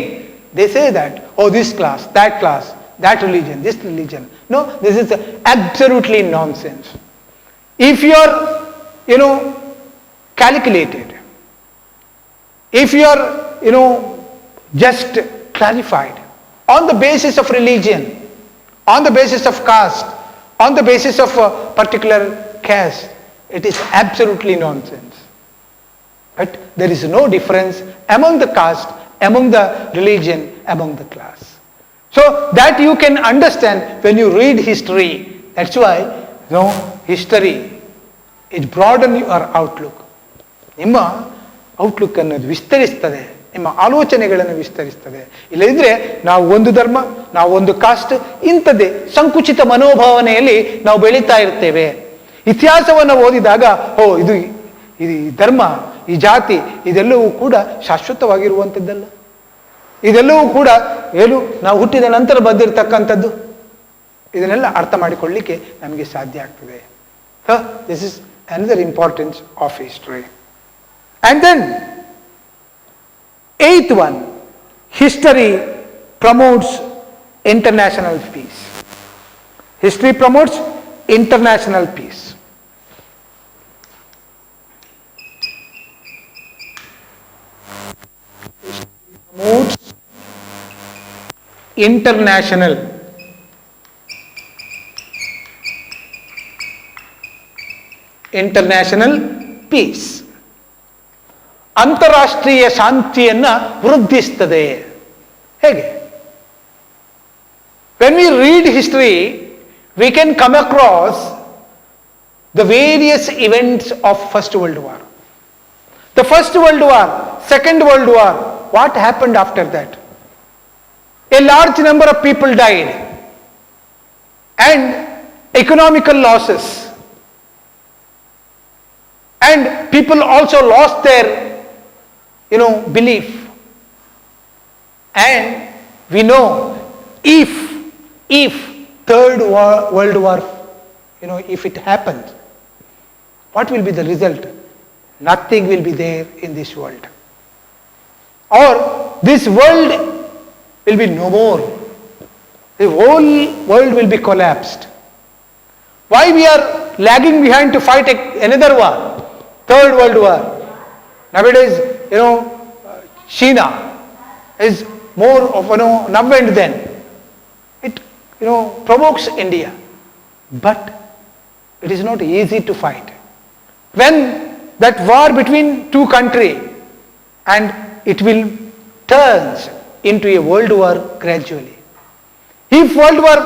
they say that, oh, this class, that religion, this religion. No, this is absolutely nonsense. if you are, calculated, if you are, just clarified on the basis of religion, on the basis of caste, on the basis of a particular caste, it is absolutely nonsense. But there is no difference among the caste, among the religion, among the class. So that you can understand when you read history. That's why, history is broaden your outlook. ನಿಮ್ಮ outlook ಅನ್ನೋದು ವಿಸ್ತರಿಸ್ತದೆ, ನಿಮ್ಮ ಆಲೋಚನೆಗಳನ್ನು ವಿಸ್ತರಿಸ್ತದೆ. ಇಲ್ಲದಿದ್ದರೆ ನಾವು ಒಂದು ಧರ್ಮ, ನಾವು ಒಂದು ಕಾಸ್ಟ್, ಇಂಥದ್ದೇ ಸಂಕುಚಿತ ಮನೋಭಾವನೆಯಲ್ಲಿ ನಾವು ಬೆಳೀತಾ ಇರ್ತೇವೆ. ಇತಿಹಾಸವನ್ನು ಓದಿದಾಗ ಇದು ಈ ಧರ್ಮ, ಈ ಜಾತಿ, ಇದೆಲ್ಲವೂ ಕೂಡ ಶಾಶ್ವತವಾಗಿರುವಂಥದ್ದಲ್ಲ, ಇದೆಲ್ಲವೂ ಕೂಡ ನಾವು ಹುಟ್ಟಿದ ನಂತರ ಬಂದಿರತಕ್ಕಂಥದ್ದು. ಇದನ್ನೆಲ್ಲ ಅರ್ಥ ಮಾಡಿಕೊಳ್ಳಲಿಕ್ಕೆ ನಮಗೆ ಸಾಧ್ಯ ಆಗ್ತದೆ. This is another importance of history. And then, 8th one, history promotes international peace. History promotes international peace. Promotes international peace. ಅಂತಾರಾಷ್ಟ್ರೀಯ ಶಾಂತಿಯನ್ನು ವೃದ್ಧಿಸುತ್ತದೆ. ಹೇಗೆ? When we read history, we can come across the various events of First World War. The First World War, Second World War, what happened after that? A large number of people died and economical losses, and people also lost their belief. And we know if Third World War, if it happens, what will be the result? Nothing will be there in this world, or this world will be no more. The whole world will be collapsed. Why we are lagging behind to fight another war, Third World War? Nowadays, China is more of now and then. It provokes India, but it is not easy to fight. When that war between two countries, and it will turns into a world war gradually. If world war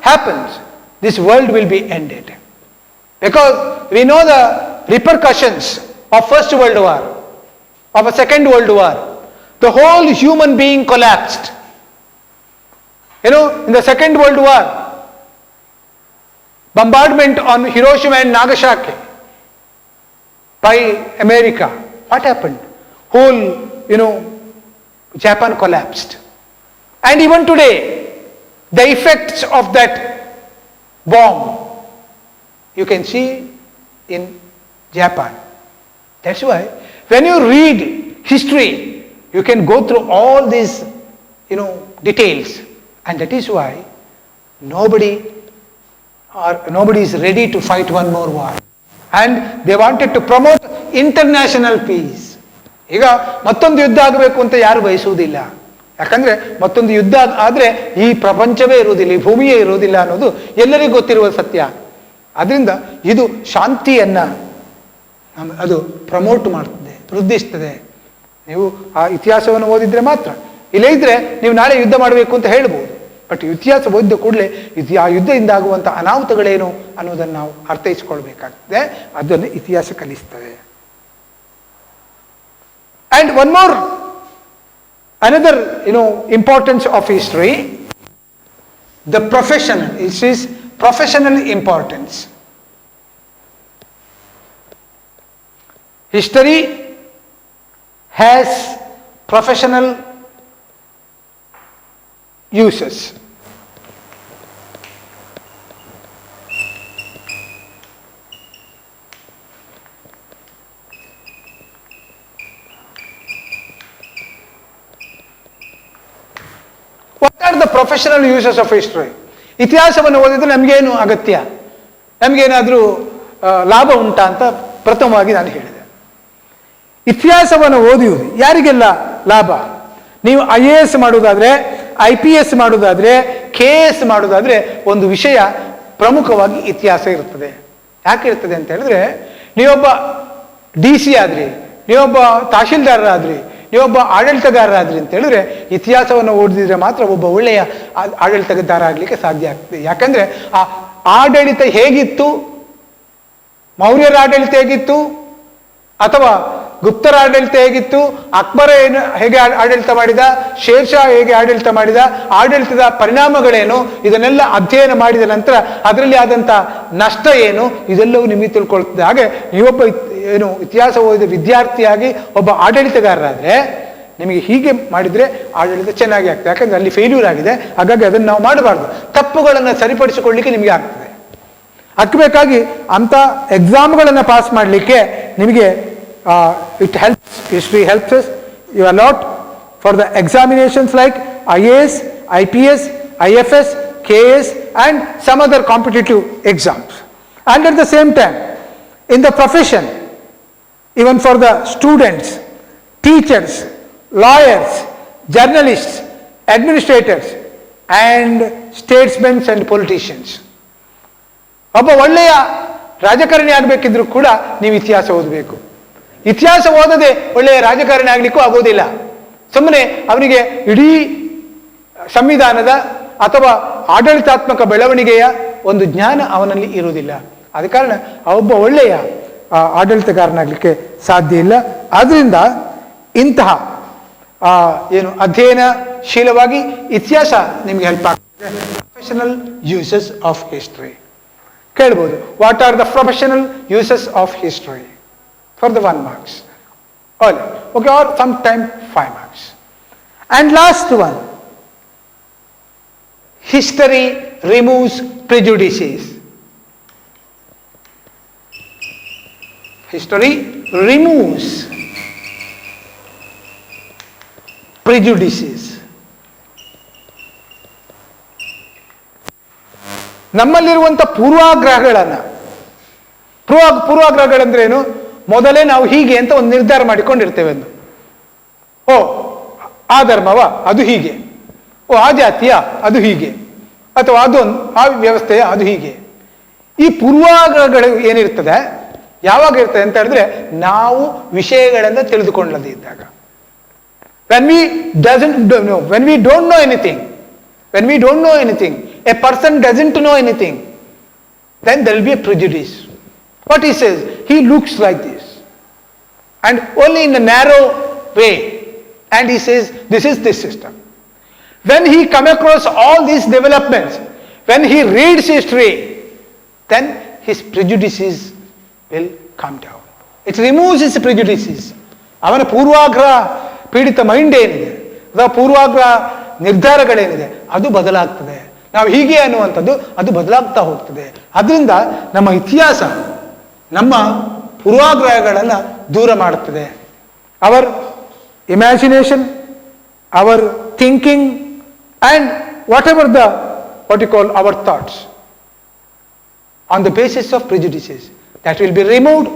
happens, this world will be ended, because we know the repercussions of First World War, of a Second World War. The whole human being collapsed. In the Second World War, bombardment on Hiroshima and Nagasaki by America, what happened? Whole, Japan collapsed. And even today, the effects of that bomb you can see in Japan. That's why when you read history, you can go through all these, details, and that is why nobody is ready to fight one more war, and they wanted to promote international peace. ಈಗ ಮತ್ತೊಂದು ಯುದ್ಧ ಆಗಬೇಕು ಅಂತ ಯಾರು ಬಯಸುವುದಿಲ್ಲ. ಯಾಕಂದ್ರೆ ಮತ್ತೊಂದು ಯುದ್ಧ ಆದ್ರೆ ಈ ಪ್ರಪಂಚವೇ ಇರುವುದಿಲ್ಲ, ಈ ಭೂಮಿಯೇ ಇರುವುದಿಲ್ಲ ಅನ್ನೋದು ಎಲ್ಲರಿಗೂ ಗೊತ್ತಿರುವ ಸತ್ಯ. ಅದರಿಂದ ಇದು ಶಾಂತಿಯನ್ನ ಅದು ಪ್ರಮೋಟ್ ಮಾಡ್ತದೆ, ವೃದ್ಧಿಸ್ತದೆ. ನೀವು ಆ ಇತಿಹಾಸವನ್ನು ಓದಿದ್ರೆ ಮಾತ್ರ. ಇಲ್ಲೇ ಇದ್ರೆ ನೀವು ನಾಳೆ ಯುದ್ಧ ಮಾಡಬೇಕು ಅಂತ ಹೇಳ್ಬೋದು, ಬಟ್ ಇತಿಹಾಸ ಓದಿದ ಕೂಡಲೇ ಆ ಯುದ್ಧದಿಂದ ಆಗುವಂಥ ಅನಾಹುತಗಳೇನು ಅನ್ನೋದನ್ನು ನಾವು ಅರ್ಥೈಸಿಕೊಳ್ಬೇಕಾಗ್ತದೆ. ಅದನ್ನು ಇತಿಹಾಸ ಕಲಿಸ್ತದೆ. And one more, another importance of history, the professional. It is professional importance. History has professional uses. What are the professional uses of history? ಇತಿಹಾಸವನ್ನು ಓದಿದ್ರೆ ನಮಗೇನು ಅಗತ್ಯ? ನಮಗೇನಾದರೂ ಲಾಭ ಉಂಟಾ ಅಂತ ಪ್ರಥಮವಾಗಿ ನಾನು ಹೇಳಿದೆ. ಇತಿಹಾಸವನ್ನು ಓದುವುದು ಯಾರಿಗೆಲ್ಲ ಲಾಭ? ನೀವು IAS ಮಾಡುವುದಾದ್ರೆ, IPS ಮಾಡುವುದಾದ್ರೆ, KS ಮಾಡುವುದಾದ್ರೆ ಒಂದು ವಿಷಯ ಪ್ರಮುಖವಾಗಿ ಇತಿಹಾಸ ಇರುತ್ತದೆ. ಯಾಕೆ ಇರ್ತದೆ ಅಂತ ಹೇಳಿದ್ರೆ, ನೀವೊಬ್ಬ DC ಆದ್ರಿ, ನೀವೊಬ್ಬ ತಹಶೀಲ್ದಾರರಾದ್ರಿ, ನೀವೊಬ್ಬ ಆಡಳಿತಗಾರರಾದ್ರಿ ಅಂತ ಹೇಳಿದ್ರೆ ಇತಿಹಾಸವನ್ನು ಓದಿದ್ರೆ ಮಾತ್ರ ಒಬ್ಬ ಒಳ್ಳೆಯ ಆಡಳಿತಗಾರ ಆಗಲಿಕ್ಕೆ ಸಾಧ್ಯ ಆಗ್ತದೆ. ಯಾಕಂದ್ರೆ ಆ ಆಡಳಿತ ಹೇಗಿತ್ತು, ಮೌರ್ಯರ ಆಡಳಿತ ಹೇಗಿತ್ತು, ಅಥವಾ ಗುಪ್ತರ ಆಡಳಿತ ಹೇಗಿತ್ತು, ಅಕ್ಬರ ಹೇಗೆ ಆಡಳಿತ ಮಾಡಿದ, ಶೇರ್ ಶಾ ಹೇಗೆ ಆಡಳಿತ ಮಾಡಿದ, ಆಡಳಿತದ ಪರಿಣಾಮಗಳೇನು, ಇದನ್ನೆಲ್ಲ ಅಧ್ಯಯನ ಮಾಡಿದ ನಂತರ ಅದರಲ್ಲಿ ಆದಂಥ ನಷ್ಟ ಏನು, ಇದೆಲ್ಲವೂ ನಿಮಗೆ ತಿಳ್ಕೊಳ್ತದೆ. ಹಾಗೆ ನೀವೊಬ್ಬ ಇತಿಹಾಸ ಓದಿದ ವಿದ್ಯಾರ್ಥಿಯಾಗಿ ಒಬ್ಬ ಆಡಳಿತಗಾರರಾದರೆ ನಿಮಗೆ ಹೀಗೆ ಮಾಡಿದರೆ ಆಡಳಿತ ಚೆನ್ನಾಗಿ ಆಗ್ತದೆ. ಯಾಕಂದ್ರೆ ಅಲ್ಲಿ ಫೇಲ್ಯೂರ್ ಆಗಿದೆ, ಹಾಗಾಗಿ ಅದನ್ನು ನಾವು ಮಾಡಬಾರ್ದು. ತಪ್ಪುಗಳನ್ನು ಸರಿಪಡಿಸಿಕೊಳ್ಳಿಕ್ಕೆ ನಿಮಗೆ ಆಗ್ತದೆ. ಹಾಕಬೇಕಾಗಿ ಅಂಥ ಎಕ್ಸಾಮ್ಗಳನ್ನು ಪಾಸ್ ಮಾಡಲಿಕ್ಕೆ ನಿಮಗೆ it helps, history helps us a lot for the examinations like IAS, IPS, IFS, KS and some other competitive exams. And at the same time, in the profession, even for the students, teachers, lawyers, journalists, administrators and statesmen and politicians. ಒಬ್ಬ ಒಳ್ಳೆಯ ರಾಜಕಾರಣಿ ಆಗಬೇಕಿದ್ರೂ ಕೂಡ ನೀವು ಇತಿಹಾಸ ಓದಬೇಕು. ಇತಿಹಾಸ ಓದದೆ ಒಳ್ಳೆಯ ರಾಜಕಾರಣಿ ಆಗಲಿಕ್ಕೂ ಆಗೋದಿಲ್ಲ. ಸುಮ್ಮನೆ ಅವನಿಗೆ ಇಡೀ ಸಂವಿಧಾನದ ಅಥವಾ ಆಡಳಿತಾತ್ಮಕ ಬೆಳವಣಿಗೆಯ ಒಂದು ಜ್ಞಾನ ಅವನಲ್ಲಿ ಇರುವುದಿಲ್ಲ. ಆದ ಕಾರಣ ಒಬ್ಬ ಒಳ್ಳೆಯ ಆಡಳಿತಗಾರನಾಗಲಿಕ್ಕೆ ಸಾಧ್ಯ ಇಲ್ಲ. ಆದ್ದರಿಂದ ಇಂತಹ ಅಧ್ಯಯನಶೀಲವಾಗಿ ಇತಿಹಾಸ ನಿಮಗೆ ಹೆಲ್ಪ್ ಆಗ್ತದೆ. ಪ್ರೊಫೆಷನಲ್ ಯೂಸಸ್ ಆಫ್ ಹಿಸ್ಟ್ರಿ ಕೇಳ್ಬೋದು. What are the professional uses of history for the 1 marks, okay, or sometime 5 marks. And last one, history removes prejudices. History removes prejudices. ನಮ್ಮಲ್ಲಿರುವಂಥ ಪೂರ್ವಾಗ್ರಹಗಳಂದ್ರೆ ಏನು? ಮೊದಲೇ ನಾವು ಹೀಗೆ ಅಂತ ಒಂದು ನಿರ್ಧಾರ ಮಾಡಿಕೊಂಡಿರ್ತೇವೆ. ಆ ಧರ್ಮವ ಅದು ಹೀಗೆ, ಆ ಜಾತಿಯ ಅದು ಹೀಗೆ, ಅಥವಾ ಆ ವ್ಯವಸ್ಥೆಯ ಅದು ಹೀಗೆ. ಈ ಪೂರ್ವಾಗ್ರಹಗಳು ಏನಿರ್ತದೆ, ಯಾವಾಗ ಇರ್ತದೆ ಅಂತ ಹೇಳಿದ್ರೆ ನಾವು ವಿಷಯಗಳನ್ನು ತಿಳಿದುಕೊಳ್ಳದೇ ಇದ್ದಾಗ. when we don't know anything, a person doesn't know anything, then there will be a prejudice. What he says, he looks like this and only in a narrow way, and he says this is this system. When he come across all these developments, when he reads history, then his prejudices will come down. It removes his prejudices. ಅವನ ಪೂರ್ವಾಗ್ರಹ ಪೀಡಿತ mind ಏನಿದೆ, ಅಥವಾ ಪೂರ್ವಾಗ್ರಹ ನಿರ್ಧಾರಗಳೇನಿದೆ ಅದು ಬದಲಾಗ್ತದೆ. ನಾವು ಹೀಗೆ ಅನ್ನುವಂಥದ್ದು ಅದು ಬದಲಾಗ್ತಾ ಹೋಗ್ತದೆ. ಅದರಿಂದ ನಮ್ಮ ಇತಿಹಾಸ ನಮ್ಮ ಪೂರ್ವಾಗ್ರಹಗಳನ್ನು ದೂರ ಮಾಡುತ್ತದೆ. Our imagination, our thinking and whatever what you call our thoughts on the basis of prejudices, that will be removed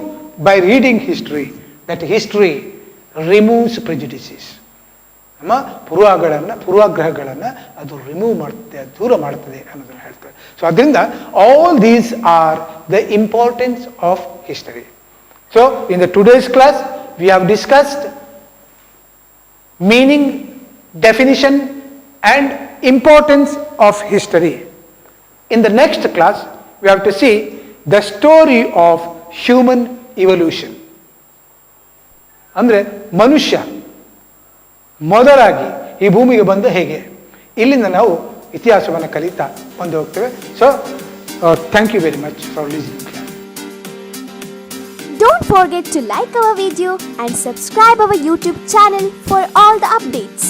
by reading history. That history removes prejudices. ನಮ್ಮ ಪೂರ್ವಾಗ್ರಹಗಳನ್ನು ಅದು ರಿಮೂವ್ ಮಾಡುತ್ತೆ, ದೂರ ಮಾಡುತ್ತದೆ ಅನ್ನೋದನ್ನು ಹೇಳ್ತಾರೆ. ಸೊ ಅದರಿಂದ all these are the importance of history. So in the today's class we have discussed meaning, definition and importance of history. In the next class, we have to see the story of human evolution. ಅಂದರೆ ಮನುಷ್ಯ ಮೊದಲಾಗಿ ಈ ಭೂಮಿಗೆ ಬಂದ ಹೇಗೆ, ಇಲ್ಲಿಂದ ನಾವು ಇತಿಹಾಸವನ್ನು ಕಲಿತಾ ಮುಂದೆ ಹೋಗ್ತೇವೆ. So thank you very much for listening. Don't forget to like our video and subscribe our YouTube channel for all the updates.